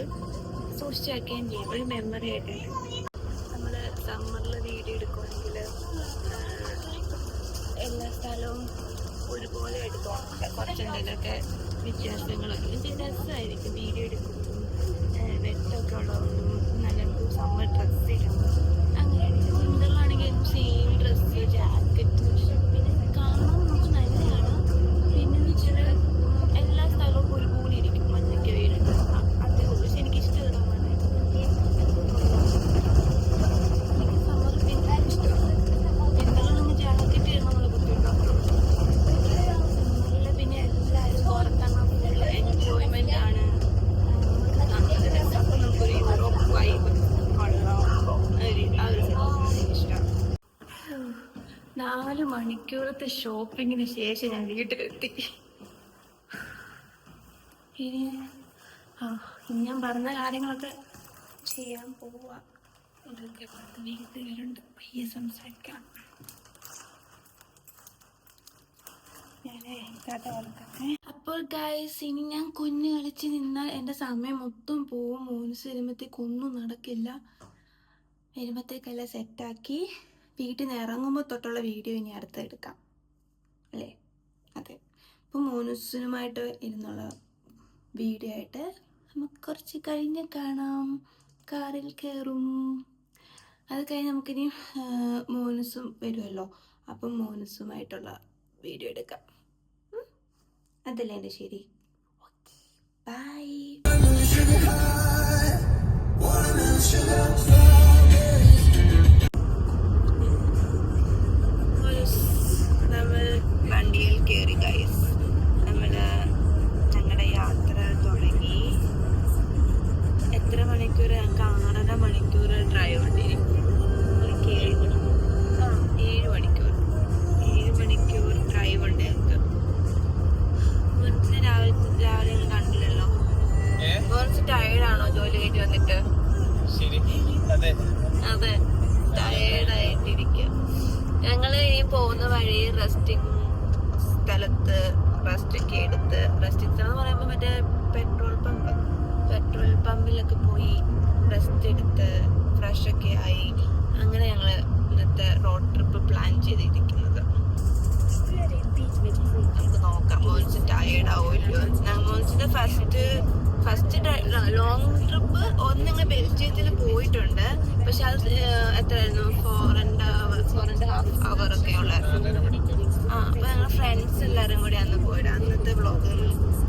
സൂക്ഷിച്ച് വെക്കുകയും ചെയ്യും, ഒരു മെമ്മറി ആയിട്ട്. നമ്മൾ സമ്മറിൽ വീഡിയോ എടുക്കുവാണെങ്കിൽ എല്ലാ സ്ഥലവും ഒരുപോലെ എടുക്കുവാനില്ല, കുറച്ചെന്തെങ്കിലുമൊക്കെ വ്യത്യാസങ്ങളൊക്കെ രസമായിരിക്കും വീഡിയോ എടുക്കുമ്പോൾ. വെട്ടമൊക്കെ ഉള്ളതൊന്നും നല്ല സമ്മർ ഡ്രസ്സ് ഇടും, അങ്ങനെയാണെങ്കിൽ വിൻ്ററിലാണെങ്കിൽ സെയിം ഡ്രസ്സ് ജാക്കറ്റ്, പിന്നെ കാണാൻ നമുക്ക് നല്ലതാണ്. പിന്നെ എന്ന് വെച്ചാൽ എല്ലാ സ്ഥലവും ഒരുപോലെ ഇരിക്കും, മഞ്ഞൊക്കെ വീഴുന്നത് അതേ ഉള്ളൂ. പക്ഷെ എനിക്കിഷ്ടമാണ് കാണാനായിട്ട്. എനിക്ക് സമ്മർ പിന്നെ ഇഷ്ടമാണ്. വിൻ്ററിലാണെങ്കിൽ ജാക്കറ്റ് ഇടണമെന്നുള്ള ബുദ്ധിമുട്ടാണ്. സമ്മറിൽ പിന്നെ എല്ലാവരും പുറത്താണ്, ഫുൾ എൻജോയ്മെൻ്റ് ആണ്. നമുക്കൊരു യൂറോപ്പ് വൈബ് ഉള്ള ആ ഒരു ഇഷ്ടമാണ്. 4 മണിക്കൂറത്തെ ഷോപ്പിങ്ങിന് ശേഷം ഞാൻ വീട്ടിലെത്തി. ഇനി ഞാൻ പറഞ്ഞ കാര്യങ്ങളൊക്കെ ചെയ്യാൻ പോവാ. ഇതൊക്കെ വീട്ടുകാരുണ്ട്, പയ്യെ സംസാരിക്കാം. അപ്പോൾ ഗൈസ്, ഇനി ഞാൻ കുഞ്ഞ് കളിച്ച് നിന്നാൽ എൻ്റെ സമയം മൊത്തം പോവും. മോൻസ് വരുമ്പോഴത്തേക്ക് ഒന്നും നടക്കില്ല. വരുമ്പോഴത്തേക്കെല്ലാം സെറ്റാക്കി വീട്ടിൽ നിന്ന് ഇറങ്ങുമ്പോൾ തൊട്ടുള്ള വീഡിയോ ഇനി അടുത്തെടുക്കാം അല്ലേ? അതെ. അപ്പോൾ മോനൂസിനുമായിട്ട് ഇരുന്നുള്ള വീഡിയോ ആയിട്ട് നമുക്ക് കുറച്ച് കഴിഞ്ഞ് കാണാം. കാറിൽ കയറും. അത് കഴിഞ്ഞ് നമുക്കിനി മോനൂസും വരുമല്ലോ, അപ്പം മോനൂസുമായിട്ടുള്ള വീഡിയോ എടുക്കാം. അതല്ലേ എൻ്റെ ശരി? Okay, bye. നമ്മൾ വണ്ടിയിൽ കയറി ഗൈസ്. ഞങ്ങളുടെ യാത്ര തുടങ്ങി. എത്ര മണിക്കൂർ? 6.5 മണിക്കൂർ ഡ്രൈവ് ഉണ്ടായിരിക്കും. 7 മണിക്കൂർ. 7 മണിക്കൂർ ഡ്രൈവ് ഉണ്ട് ഞങ്ങൾക്ക്. മുൻസിന് രാവിലെ കണ്ടില്ലല്ലോ. കുറച്ച് ടയേർഡാണോ ജോലി കഴിഞ്ഞ് വന്നിട്ട്? അതെ, ടയേർഡായിട്ടിരിക്കുക. ഞങ്ങൾ ഇനി പോകുന്ന വഴി റെസ്റ്റിംഗ് സ്ഥലത്ത് റെസ്റ്റൊക്കെ എടുത്ത്, റെസ്റ്റിംഗ് സ്ഥലം എന്ന് പറയുമ്പോൾ മറ്റേ പെട്രോൾ പമ്പിലൊക്കെ പോയി റെസ്റ്റ് എടുത്ത് ഫ്രഷൊക്കെ ആയി, അങ്ങനെ ഞങ്ങൾ ഇന്നത്തെ റോഡ് ട്രിപ്പ് പ്ലാൻ ചെയ്തിരിക്കുന്നത്. നമുക്ക് നോക്കാം മോൻസ് ടയേർഡ് ആവുമല്ലോ. മോൻസിന്റെ ഫസ്റ്റ് ലോങ് ട്രിപ്പ് ഞങ്ങൾ ബെൽജിയത്തിൽ പോയിട്ടുണ്ട്. പക്ഷെ അത് എത്രയായിരുന്നു? 4.5 hour ഒക്കെ ഉള്ളായിരുന്നു. അപ്പൊ ഞങ്ങൾ ഫ്രണ്ട്സ് എല്ലാവരും കൂടി അന്ന് പോയിട്ട് അന്നത്തെ വ്ളോഗിൽ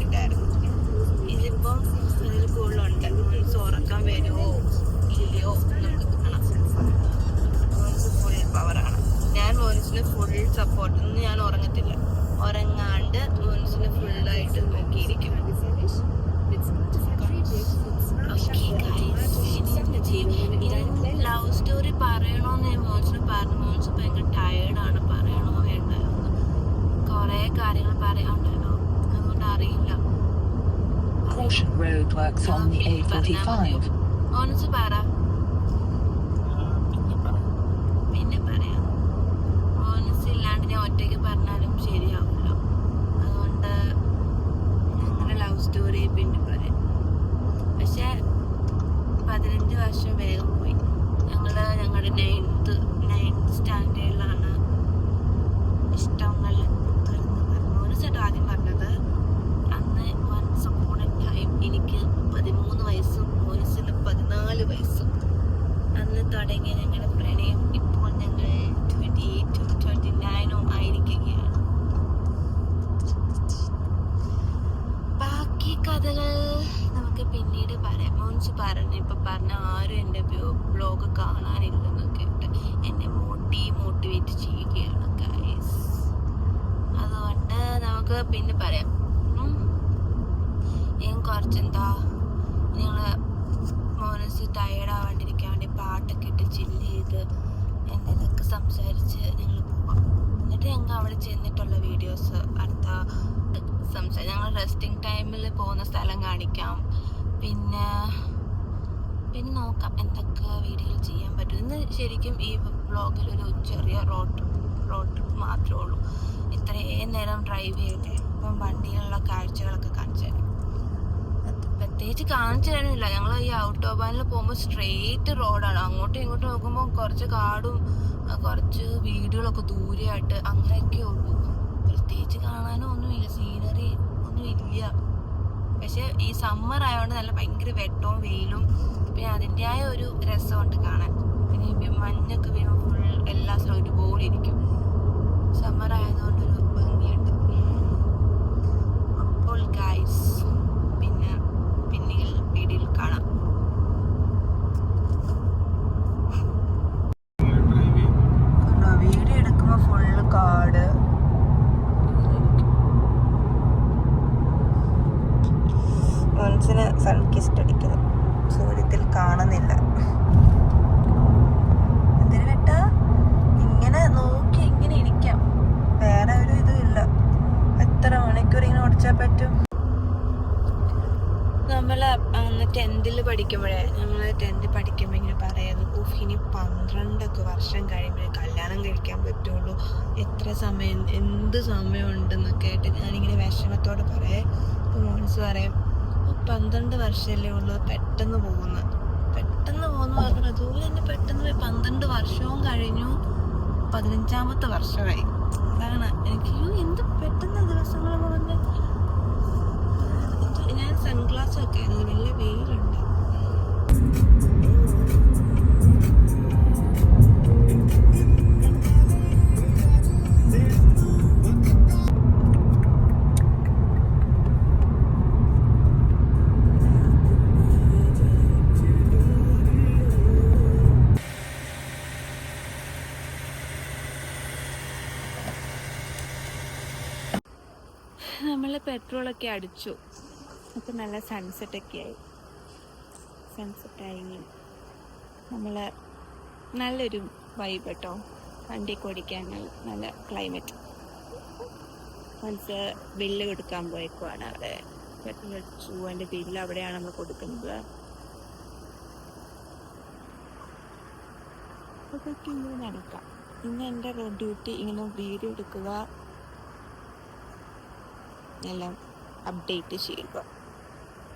ഇട്ടായിരുന്നു. ഇതിപ്പം അതിൽ കൂടുതലുണ്ട്. മോൻസ് ഉറക്കാൻ വരുമോ ഇല്ലയോ നമുക്ക് കാണാം. മോൻസ് ഫുൾ പവറാണ്. ഞാൻ മോൻസിന് ഫുൾ സപ്പോർട്ട്. ഇന്ന് ഞാൻ ഉറങ്ങത്തില്ല, ഉറങ്ങാണ്ട് മോൻസിന് ഫുള്ളായിട്ട് നോക്കിയിരിക്കും. ലവ് സ്റ്റോറി പറയണോന്ന് ഞാൻ മോൻസിന് പറഞ്ഞു. മോൻസ് ഭയങ്കര ടയേർഡാണ്, പറയണോ വേണ്ടായിരുന്നു. കുറെ കാര്യങ്ങൾ പറയാനുണ്ടല്ലോ, അതുകൊണ്ട് അറിയില്ല. മോൻസ് പറ, പിന്നെ പറയാം. മോൻസ് ഇല്ലാണ്ട് ഞാൻ ഒറ്റയ്ക്ക് പറഞ്ഞാലും ശരിയാവുമല്ലോ, അതുകൊണ്ട് ഞങ്ങളുടെ ലവ് സ്റ്റോറി പിന്നെ പറയാം. പക്ഷെ 15 വർഷം വേഗം പോയി. ഞങ്ങളുടെ 9th സ്റ്റാൻഡേർഡിലാണ് ഇഷ്ടങ്ങൾ തുറന്നത്. മോനസായിട്ട് ആദ്യം പറഞ്ഞത് അന്ന് വൺസ് അപ്പോൺ എ ടൈം. എനിക്ക് 13 വയസ്സും മോനസിന് 14 വയസ്സും. അന്ന് തുടങ്ങിയ ഞങ്ങളുടെ പ്രണയം ഇപ്പോൾ ഞങ്ങൾ 28 29 ആയിരിക്കുകയാണ്. ബാക്കി കഥകൾ നമുക്ക് പിന്നീട് പറയാം. മോൻസ് പറഞ്ഞു, ഇപ്പൊ പറഞ്ഞ ആരും എൻ്റെ ബ്ലോഗ് കാണാനില്ലെന്നൊക്കെ എന്നെ മോട്ടിവേറ്റ് ചെയ്യുകയാണ് ഗൈസ്. അതുകൊണ്ട് നമുക്ക് പിന്നെ പറയാം. ഞാൻ കുറച്ചെന്താ ഞങ്ങള് മോനസ് ടയേർഡ് ആവാണ്ടിരിക്കാൻ വേണ്ടി പാട്ടൊക്കെ ഇട്ട് ചില്ല് ചെയ്ത് എന്തെങ്കിലുമൊക്കെ സംസാരിച്ച് ഞങ്ങൾ പോവാം. എന്നിട്ട് ഞങ്ങൾ അവിടെ ചെന്നിട്ടുള്ള വീഡിയോസ് അടുത്ത ഞങ്ങൾ റെസ്റ്റിംഗ് ടൈമിൽ പോകുന്ന സ്ഥലം കാണിക്കാം. പിന്നെ നോക്കാം എന്തൊക്കെ വീഡിയോയിൽ ചെയ്യാൻ പറ്റും. ഇന്ന് ശരിക്കും ഈ വ്ളോഗിൽ ഒരു ചെറിയ റോഡ് ട്രിപ്പ് മാത്രമേ ഉള്ളൂ. ഇത്രയും നേരം ഡ്രൈവ് ചെയ്തിട്ട് ഇപ്പം വണ്ടിയിലുള്ള കാഴ്ചകളൊക്കെ കാണിച്ചു തരാം. പ്രത്യേകിച്ച് കാണിച്ചു തരുന്നില്ല. ഞങ്ങൾ ഈ ഔട്ടോബാനിൽ പോകുമ്പോൾ സ്ട്രെയിറ്റ് റോഡാണ്. അങ്ങോട്ടും ഇങ്ങോട്ടും നോക്കുമ്പോൾ കുറച്ച് കാടും കുറച്ച് വീടുകളൊക്കെ ദൂരെയായിട്ട് അങ്ങനെയൊക്കെ ഉള്ളൂ. പ്രത്യേകിച്ച് കാണാനും ഒന്നുമില്ല, സീനറി ഒന്നും ഇല്ല. പക്ഷെ ഈ സമ്മർ ആയതുകൊണ്ട് നല്ല ഭയങ്കര വെട്ടവും വെയിലും പിന്നെ അതിൻ്റെതായ ഒരു രസമുണ്ട് കാണാൻ. പിന്നെ മഞ്ഞൊക്കെ വീഴുമ്പോൾ ഫുൾ എല്ലാ സ്ഥലവും ഒരുപോലെ ഇരിക്കും. സമ്മർ ആയതുകൊണ്ടൊരു ഭംഗിയുണ്ട്. അപ്പോൾ ഗൈസ് പിന്നെ വീഡിയോയിൽ കാണാം. വീഡിയോ എടുക്കുമ്പോൾ ഫുള്ള് കാട്. മനസ്സിന് സൺകിസ്റ്റ് അടിക്കുന്നു. സൂര്യത്തിൽ കാണുന്നില്ല. എന്തിനു കേട്ടാ ഇങ്ങനെ നോക്കി ഇങ്ങനെ ഇരിക്കാം. വേറെ ഒരു ഇതും ഇല്ല. എത്ര മണിക്കൂർ ഇങ്ങനെ ഓടിച്ചാൽ പറ്റും? നമ്മൾ 10th പഠിക്കുമ്പോഴേ ഇങ്ങനെ പറയായിരുന്നു, ഇനി 12 വർഷം കഴിയുമ്പോഴേ കല്യാണം കഴിക്കാൻ പറ്റുള്ളൂ, എത്ര സമയം എന്ത് സമയമുണ്ടെന്നൊക്കെ ആയിട്ട് ഞാനിങ്ങനെ വിഷമത്തോടെ പറയേ. അപ്പോൾ മോൻസ് പറയും 12 വർഷമല്ലേ ഉള്ളൂ, പെട്ടെന്ന് പോകുന്നു പറഞ്ഞു. അതുപോലെ തന്നെ പെട്ടെന്ന് പോയി 12 വർഷവും കഴിഞ്ഞു, 15ാമത്തെ വർഷമായി. അതാണ് എനിക്ക് എന്ത് പെട്ടെന്ന് ദിവസങ്ങൾ പോകുന്നത്. ഞാൻ സൺഗ്ലാസ് ഒക്കെ ആയിരുന്നു, നല്ല വെയിലുണ്ട്. നമ്മൾ പെട്രോളൊക്കെ അടിച്ചു. അപ്പം നല്ല സൺസെറ്റായി. നമ്മൾ നല്ലൊരു വൈബ് കേട്ടോ. വണ്ടിയൊക്കെ ഓടിക്കാൻ നല്ല ക്ലൈമറ്റ്. മനസ്സ് ബില്ല് കൊടുക്കാൻ പോയേക്കുവാണ്. അവിടെ പെട്രോൾ അടിച്ചു. അതിൻ്റെ ബില്ല് അവിടെയാണ് നമ്മൾ കൊടുക്കുന്നത്. അതൊക്കെ ഇങ്ങനെ നടക്കാം. ഇന്ന് എൻ്റെ ഡ്യൂട്ടി ഇങ്ങനെ വീഡിയോ എടുക്കുക, എല്ലാം അപ്ഡേറ്റ് ചെയ്യുക.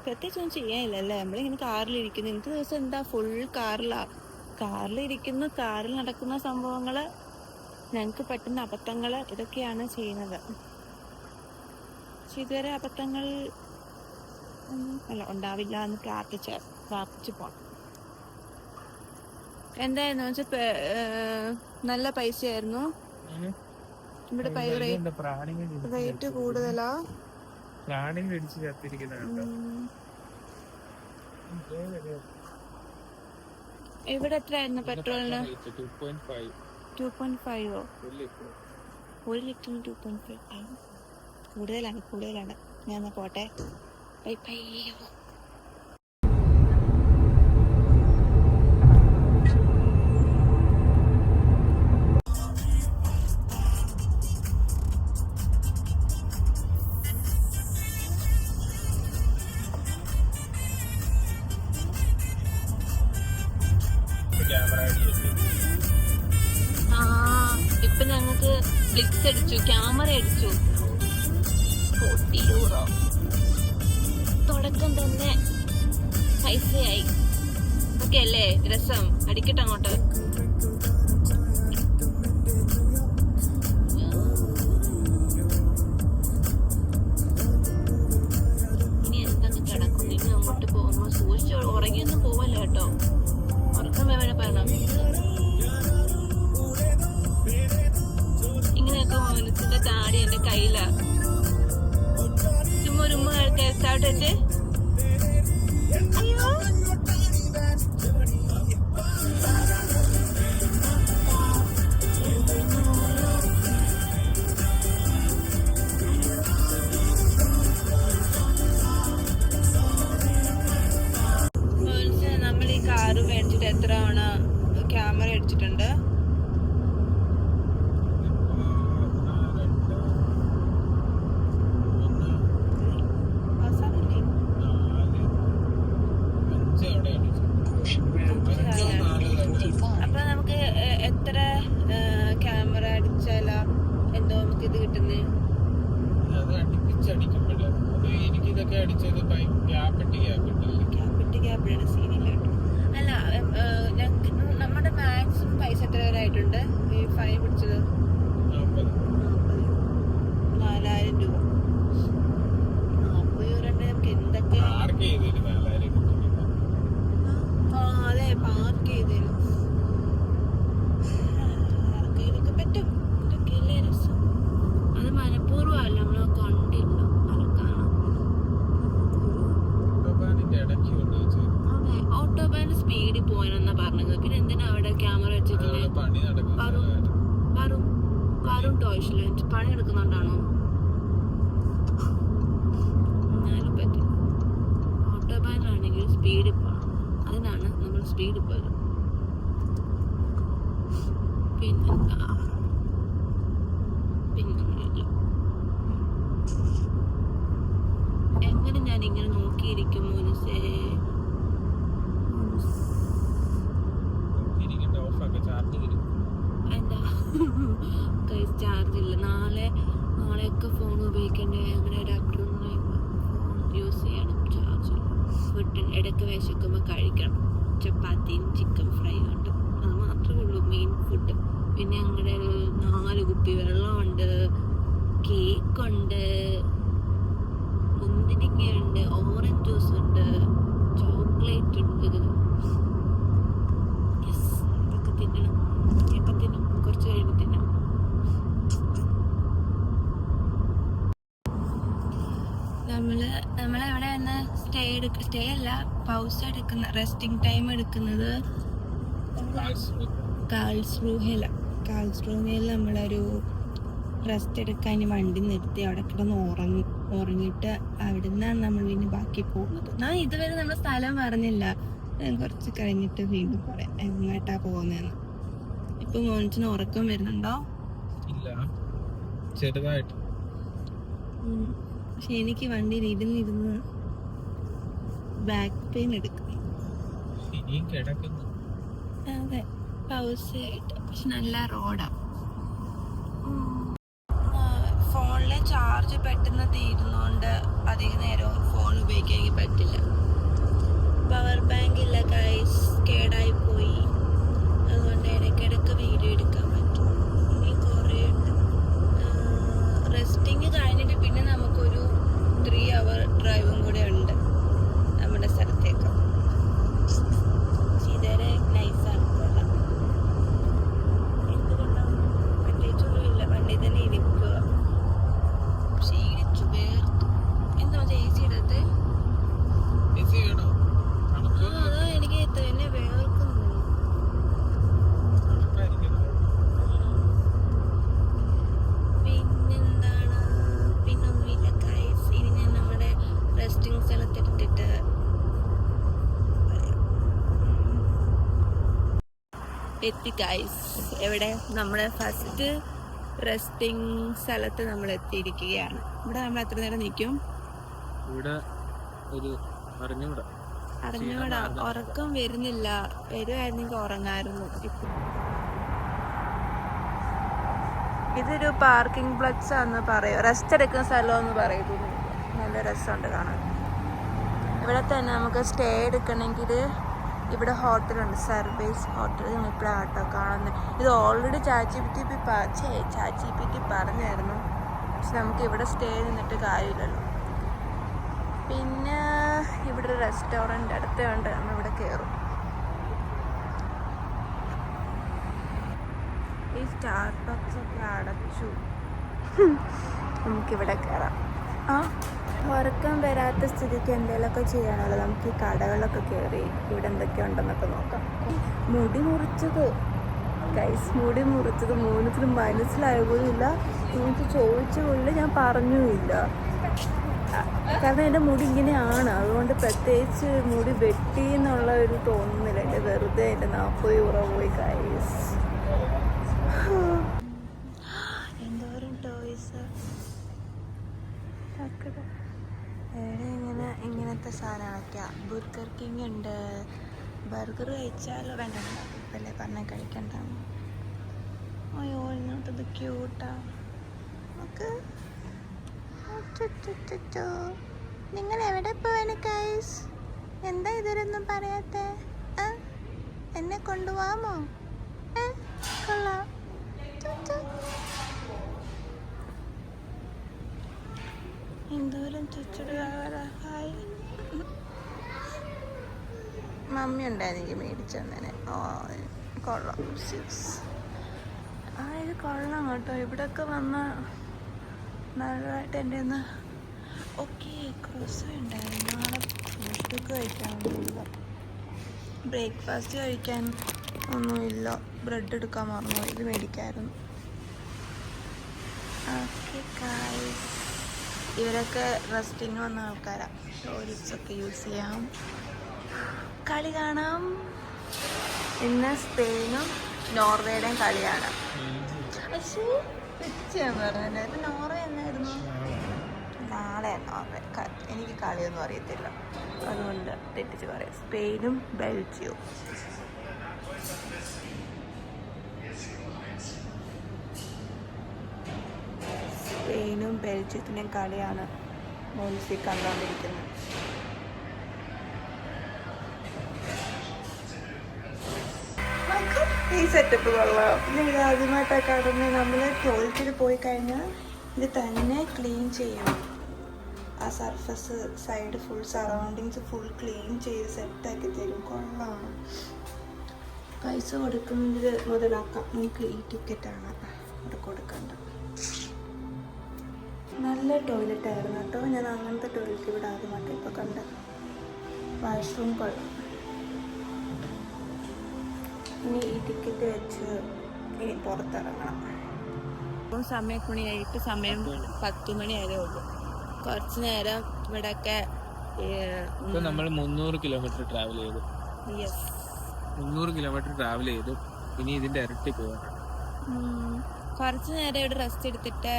പ്രത്യേകിച്ച് ഒന്നും ചെയ്യാനില്ലല്ലേ. നമ്മളിങ്ങനെ കാറിലിരിക്കുന്നു. ഇന്നത്തെ ദിവസം എന്താ ഫുൾ കാറിലിരിക്കുന്നു. കാറിൽ നടക്കുന്ന സംഭവങ്ങൾ, ഞങ്ങൾക്ക് പറ്റുന്ന അബദ്ധങ്ങൾ, ഇതൊക്കെയാണ് ചെയ്യുന്നത്. പക്ഷെ ഇതുവരെ അബദ്ധങ്ങൾ ഉണ്ടാവില്ല എന്ന് പ്രാർത്ഥിച്ച് പോണം. എന്തായിരുന്നു വെച്ചാൽ നല്ല പൈസയായിരുന്നു. ഇവിടെ റേറ്റ് കൂടുതലാ. ഇവിടെ എത്രയായിരുന്നു പെട്രോളിന്? 2.5 1 ലിറ്ററിന് 2.5. കൂടുതലാണ്. ഞാൻ പോട്ടെ. ബൈ. ഇപ്പൊ ഞങ്ങൾക്ക് ഫ്ലിക്സ് അടിച്ചു, ക്യാമറ അടിച്ചു. 40 യൂറോ. തുടക്കം തന്നെ പൈസയായി. ഓക്കെ അല്ലേ? രസം. അടിക്കട്ടെ അങ്ങോട്ട്. ഇനി എന്തെന്ന് കിടക്കുന്നു. ഇനി അങ്ങോട്ട് പോകുമ്പോ സൂക്ഷിച്ചോ. ഉറങ്ങിയൊന്നും പോവല്ലോ കേട്ടോ. ഉറക്കം വേണേ പറയണം. ഇങ്ങനെയൊക്കെ മനസ്സിന്റെ താടി എന്റെ കയ്യിലാ. ചുമ്മാ ഒരു കേസാവട്ടെ. അയ്യോ നമ്മൾ ഈ കാറ് മേടിച്ചിട്ട് എത്ര തവണ ക്യാമറ അടിച്ചിട്ടുണ്ട്? അപ്പൊ നമുക്ക് എത്ര ക്യാമറ അടിച്ചാലാ എന്തോ നമുക്ക് ഇത് കിട്ടുന്നേ? അത് അടുപ്പിച്ചടിക്കുമ്പോഴേ അത് എനിക്കിത് ഗ്യാപ്പിടാണ് സീനില്ലാട്ടോ. അല്ല ഞങ്ങൾക്ക് നമ്മുടെ മാക്സിമം പൈസ എത്ര വരായിട്ടുണ്ട്? ഈ ഫൈൻ പിടിച്ചത് 4000 രൂപ. 40 രൂപ നമുക്ക് എന്തൊക്കെ അതെ പാർക്ക് ചെയ്തേരും ആർക്കെങ്കിലൊക്കെ പറ്റും. ഇതൊക്കെയല്ലേ രസം. അത് മനഃപൂർവ്വമല്ല, നമ്മൾ കണ്ടില്ല അതെ. ഓട്ടോബാനിന്റെ സ്പീഡിൽ പോകാനെന്നാ പറഞ്ഞത്. പിന്നെ എന്തിനാ അവിടെ ക്യാമറ വെച്ചിരിക്കുന്നത്? വരും ടോയ്സിൽ പണി എടുക്കുന്നുണ്ടാണോ? എന്നാലും പറ്റും. ഓട്ടോബാനിലാണെങ്കിൽ സ്പീഡിൽ പോകണം. അതിനാണ് നമ്മൾ സ്പീഡിൽ പോയത്. പിന്നെന്താ എങ്ങനെ ഞാൻ ഇങ്ങനെ നോക്കിയിരിക്കും മോനുസേ? എന്താ ചാർജ് ഇല്ല. നാളെയൊക്കെ ഫോൺ ഉപയോഗിക്കണ്ടേ? അങ്ങനെ അഡാപ്റ്ററൊന്നും ഫോൺ യൂസ് ചെയ്യണം. ചാർജ് ഫുഡ് ഇടയ്ക്ക് വിശക്കുമ്പോൾ കഴിക്കണം. ചപ്പാത്തിയും ചിക്കൻ ഫ്രൈ ഉണ്ട്. അത് മാത്രമേ ഉള്ളൂ മെയിൻ ഫുഡ്. പിന്നെ ഞങ്ങളുടെ 4 കുപ്പി വെള്ളമുണ്ട്, കേക്കുണ്ട്, മുന്തിരിങ്ങയുണ്ട്, ഓറഞ്ച് ജ്യൂസ് ഉണ്ട്, ചോക്ലേറ്റ് ഉണ്ട്. ഇതൊക്കെ തിന്നണം. എപ്പം തിന്നും? കുറച്ച് കഴിയുമ്പോൾ തിന്നാം. നമ്മളെവിടെ നിന്ന് സ്റ്റേ അല്ല, പൗസ് എടുക്കുന്ന റെസ്റ്റിംഗ് ടൈം എടുക്കുന്നത് കാൾസ്റൂഹയിൽ നമ്മളൊരു റെസ്റ്റ് എടുക്കാൻ വണ്ടി നിർത്തി അവിടെ കിടന്ന് ഉറങ്ങിയിട്ട് അവിടെ നിന്നാണ് നമ്മൾ പിന്നെ ബാക്കി പോകുന്നത്. ഇതുവരെ നമ്മൾ സ്ഥലം പറഞ്ഞില്ല. കുറച്ച് കഴിഞ്ഞിട്ട് വീണ്ടും പറയാം എങ്ങോട്ടാ പോകുന്നതെന്ന്. ഇപ്പൊ മോൻസിന് ഉറക്കം വരുന്നുണ്ടോ? ചെറുതായിട്ട്. പക്ഷെ എനിക്ക് വണ്ടിയിൽ ഇരുന്നിരുന്ന് ബാക്ക് പെയിൻ എടുക്കും. അതെ പൗസ് ആയിട്ട്. പക്ഷെ നല്ല റോഡാ. ഫോണിലെ ചാർജ് പെട്ടെന്ന് തീരുന്നോണ്ട് അധിക നേരം ഫോൺ ഉപയോഗിക്കാൻ എനിക്ക് പറ്റില്ല. പവർ ബാങ്ക് ഇല്ല ഗൈസ്, കേടായി പോയി. അതുകൊണ്ട് ഇടയ്ക്കിടയ്ക്ക് വീഡിയോ എടുക്കാൻ പറ്റും. ഇനി കുറേ ഉണ്ട്. റെസ്റ്റിങ് കഴിഞ്ഞിട്ട് പിന്നെ നമുക്കൊരു 3 hour ഡ്രൈവും കൂടെ ഉണ്ട് നമ്മുടെ സ്ഥലത്തേക്ക്. ഇതുവരെ നൈസാണ്, കൊള്ളാം. എന്തുകൊണ്ടാണ് പ്രത്യേകിച്ചൊന്നുമില്ല, വണ്ടി തന്നെ ഇരിക്കുക. ക്ഷീണിച്ചു വേർത്തു. എന്താ AC ഇടത്തെ? അതാ എനിക്ക് തന്നെ വേർക്കുന്നു. പിന്നെന്താണ്? പിന്നൊന്നുമില്ല ഗൈസ്. ഇനി ഞാൻ നമ്മുടെ റെസ്റ്റിംഗ് സ്ഥലത്തെടുത്തിട്ട് എത്തി ഗൈസ്. എവിടെ? നമ്മുടെ ഫസ്റ്റ് റെസ്റ്റിംഗ് സ്ഥലത്ത് നമ്മൾ എത്തിയിരിക്കുകയാണ്. ഇവിടെ നമ്മൾ എത്ര നേരം നിൽക്കും? അറിഞ്ഞൂടാ, ഉറക്കം വരുന്നില്ല. വരുമായിരുന്നെങ്കിൽ ഉറങ്ങായിരുന്നു. ഇതൊരു പാർക്കിംഗ് പ്ലസ് ആണെന്ന് പറയും, റെസ്റ്റ് എടുക്കുന്ന സ്ഥലമെന്ന് പറയുന്നു. നല്ല രസമുണ്ട് കാണാൻ. ഇവിടെ തന്നെ നമുക്ക് സ്റ്റേ എടുക്കണമെങ്കിൽ ഇവിടെ ഹോട്ടലുണ്ട്, സർവീസ് ഹോട്ടൽ. നമ്മളിപ്പോഴും ആട്ടോ കാണുന്നത്. ഇത് already chat G P T പറഞ്ഞായിരുന്നു. പക്ഷെ നമുക്ക് ഇവിടെ സ്റ്റേ നിന്നിട്ട് കാര്യമില്ലല്ലോ. പിന്നെ ഇവിടെ ഒരു റെസ്റ്റോറൻറ്റ് അടുത്തുണ്ട്, നമ്മളിവിടെ കയറും. ഈ സ്റ്റാർബക്സ് ഒക്കെ അടച്ചു. നമുക്കിവിടെ കയറാം. ഉറക്കം വരാത്ത സ്ഥിതിക്ക് എന്തെങ്കിലുമൊക്കെ ചെയ്യണമല്ലോ. നമുക്ക് ഈ കടകളൊക്കെ കയറി ഇവിടെ എന്തൊക്കെയുണ്ടെന്നൊക്കെ നോക്കാം. മുടി മുറിച്ചത് മോനത്തിന് മനസ്സിലായ പോലുമില്ല. എനിക്ക് ചോദിച്ച പോലും ഞാൻ പറഞ്ഞുമില്ല. കാരണം എൻ്റെ മുടി ഇങ്ങനെയാണ്. അതുകൊണ്ട് പ്രത്യേകിച്ച് മുടി വെട്ടി എന്നുള്ള ഒരു തോന്നുന്നില്ല. എൻ്റെ വെറുതെ എൻ്റെ 40 euro പോയി ഗൈസ്. എന്തോരം ടോയ്സ് ഇങ്ങനത്തെ സാധനങ്ങളൊക്കെ. ബർഗർ കിങ് ഉണ്ട്. ബർഗർ കഴിച്ചാലോ? വേണ്ട, ഇപ്പല്ലേ പറഞ്ഞ കഴിക്കണ്ട. അയ്യോ ഇങ്ങോട്ടത് ക്യൂട്ടാ. നമുക്ക് നിങ്ങൾ എവിടെ പോവാണ് ഗൈസ്? എന്താ ഇതൊന്നും പറയാത്തെ? എന്നെ കൊണ്ടുപോവാമോ? കൊള്ളാം. എന്തോരം ചുറ്റുടുകാരായി. മമ്മി ഉണ്ടായിരുന്നെങ്കിൽ മേടിച്ചു തന്നെ. കൊള്ളാം. ഇത് കൊള്ളാം കേട്ടോ. ഇവിടെയൊക്കെ വന്ന നല്ലതായിട്ട് എൻ്റെ ഒന്ന് ക്രോസ് ഉണ്ടായിരുന്നു. നാളെ ക്രോസ് കഴിക്കാനൊന്നുമില്ല, ബ്രേക്ക്ഫാസ്റ്റ് കഴിക്കാൻ ഒന്നുമില്ല. ബ്രെഡ് എടുക്കാൻ മറന്നു, ഇത് മേടിക്കായിരുന്നു. ഇവരൊക്കെ റെസ്റ്റിന് വന്ന ആൾക്കാരാണ്. ടോയ്ലറ്റ്സൊക്കെ യൂസ് ചെയ്യാം, കളി കാണാം. ഇന്ന് സ്പെയിനും നോർവേയുടെയും കളിയാണ്. പക്ഷേ പറഞ്ഞത് നോർവേ എന്നായിരുന്നു? നാളെ നോർവേ. എനിക്ക് കളിയൊന്നും അറിയത്തില്ല, അതുകൊണ്ട് തെറ്റിച്ച് പറയാം. സ്പെയിനും ബെൽജിയവും. സ്പെയിനും ബെൽജിയത്തിൻ്റെയും കളിയാണ് മോൻസി കണ്ടുകൊണ്ടിരിക്കുന്നത്. ഈ സെറ്റപ്പ് കൊള്ളാം. ഇത് ആദ്യമായിട്ടാണ് കാണുന്നത്. നമ്മൾ ടോയ്ലറ്റിൽ പോയി കഴിഞ്ഞാൽ ഇത് തന്നെ ക്ലീൻ ചെയ്യും. ആ surface side full surroundings full clean ചെയ്ത് സെറ്റാക്കി തരും. കൊള്ളാം. പൈസ കൊടുക്കുന്നത് മുതലാക്കാം. നമുക്ക് ഈ ടിക്കറ്റാണ് ഇവിടെ കൊടുക്കേണ്ട. നല്ല ടോയ്ലറ്റ് ആയിരുന്നു കേട്ടോ. ഞാൻ അങ്ങനത്തെ ടോയ്ലറ്റ് ഇവിടെ ആദ്യമായിട്ട് ഇപ്പോൾ കണ്ടത്. വാഷ്റൂം കൊള്ളാം. ഇനി ഈ ടിക്കറ്റ് വെച്ച് ഇനി പുറത്തിറങ്ങണം. ഇപ്പം സമയം മണിയായിട്ട് സമയം 10 മണിയായതേ ഉള്ളൂ. കുറച്ച് നേരം ഇവിടെയൊക്കെ നമ്മൾ 300 കിലോമീറ്റർ ട്രാവൽ ചെയ്തു. 300 കിലോമീറ്റർ ട്രാവൽ ചെയ്തു. ഇനി ഇതിന്റെ ഇരട്ടി പോകണം. കുറച്ച് നേരം ഇവിടെ റെസ്റ്റ് എടുത്തിട്ട്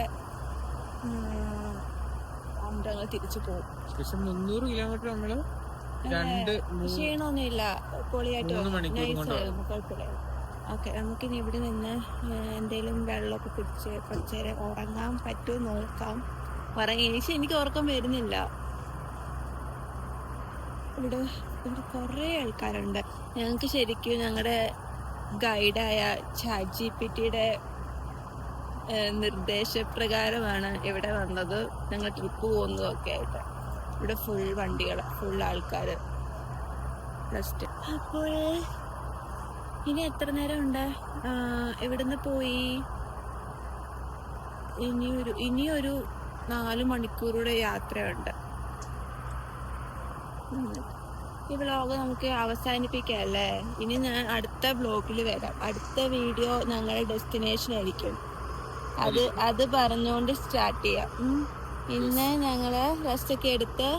ഞങ്ങൾ തിരിച്ചു പോകും. പക്ഷെ 300 കിലോമീറ്റർ നമ്മള് ക്ഷീണമൊന്നുമില്ല, പൊളിയായിട്ട് കുഴപ്പമില്ല. ഓക്കെ, നമുക്കിനി ഇവിടെ നിന്ന് എന്തെങ്കിലും വെള്ളമൊക്കെ കുടിച്ച് കുറച്ച് നേരം ഉറങ്ങാൻ പറ്റുമോ നോക്കാം. എനിക്ക് ഉറക്കം വരുന്നില്ല. ഇവിടെ കുറേ ആൾക്കാരുണ്ട്. ഞങ്ങൾക്ക് ശരിക്കും ഞങ്ങളുടെ ഗൈഡായ ChatGPTയുടെ നിർദ്ദേശപ്രകാരമാണ് ഇവിടെ വന്നത്. ഞങ്ങൾ ട്രിപ്പ് പോകുന്നതൊക്കെ ആയിട്ട്. ഇവിടെ ഫുൾ വണ്ടികൾ, ഫുൾ ആൾക്കാർ. ഫസ്റ്റ് അപ്പോൾ ഇനി എത്ര നേരം ഉണ്ട്? ഇവിടുന്ന് പോയി ഇനിയൊരു 4 മണിക്കൂറുടെ യാത്രയുണ്ട്. ഈ വ്ലോഗ് നമുക്ക് അവസാനിപ്പിക്കാം അല്ലേ? ഇനി ഞാൻ അടുത്ത വ്ലോഗിൽ വരാം. അടുത്ത വീഡിയോ ഞങ്ങളുടെ ഡെസ്റ്റിനേഷൻ ആയിരിക്കും. അത് പറഞ്ഞുകൊണ്ട് സ്റ്റാർട്ട് ചെയ്യാം. ഇന്ന് ഞങ്ങൾ റെസ്റ്റൊക്കെ എടുത്ത്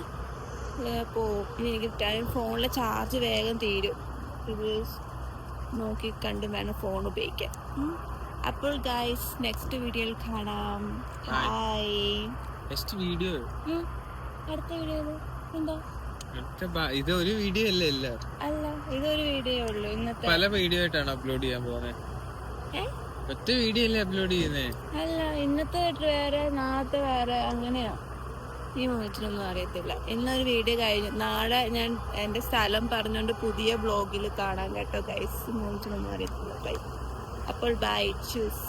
പോവും. ഇനി എനിക്ക് ഫോണിലെ ചാർജ് വേഗം തീരും. ഇത് നോക്കി കണ്ടും വേണം ഫോൺ ഉപയോഗിക്കാൻ. അപ്പോൾ ഗൈസ്, നെക്സ്റ്റ് വീഡിയോയിൽ കാണാം. ബൈ. നെക്സ്റ്റ് വീഡിയോ അടുത്ത വീഡിയോ എന്താ? ഇതൊരു വീഡിയോ അല്ലേ? അല്ല, ഇതൊരു വീഡിയോ ഉള്ളൂ. ഇന്നത്തെ പല വീഡിയോ ആയിട്ടാണ് അപ്ലോഡ് ചെയ്യാൻ പോകുന്നത്. ഒറ്റ വീഡിയോ അല്ലേ അപ്ലോഡ് ചെയ്യുന്നേ? അല്ല, ഇന്നത്തെ വേറെ, നാളത്തെ വേറെ, അങ്ങനെയാ. ഈ മോഹത്തിനൊന്നും അറിയത്തില്ല. ഇന്നൊരു വീഡിയോ കഴിഞ്ഞു. നാളെ ഞാൻ എൻ്റെ സ്ഥലം പറഞ്ഞുകൊണ്ട് പുതിയ ബ്ലോഗിൽ കാണാൻ കേട്ടോ ഗൈസ്. മോഹത്തിനൊന്നും അറിയത്തില്ല. ബൈ. അപ്പോൾ ബൈ, ചൂസ്.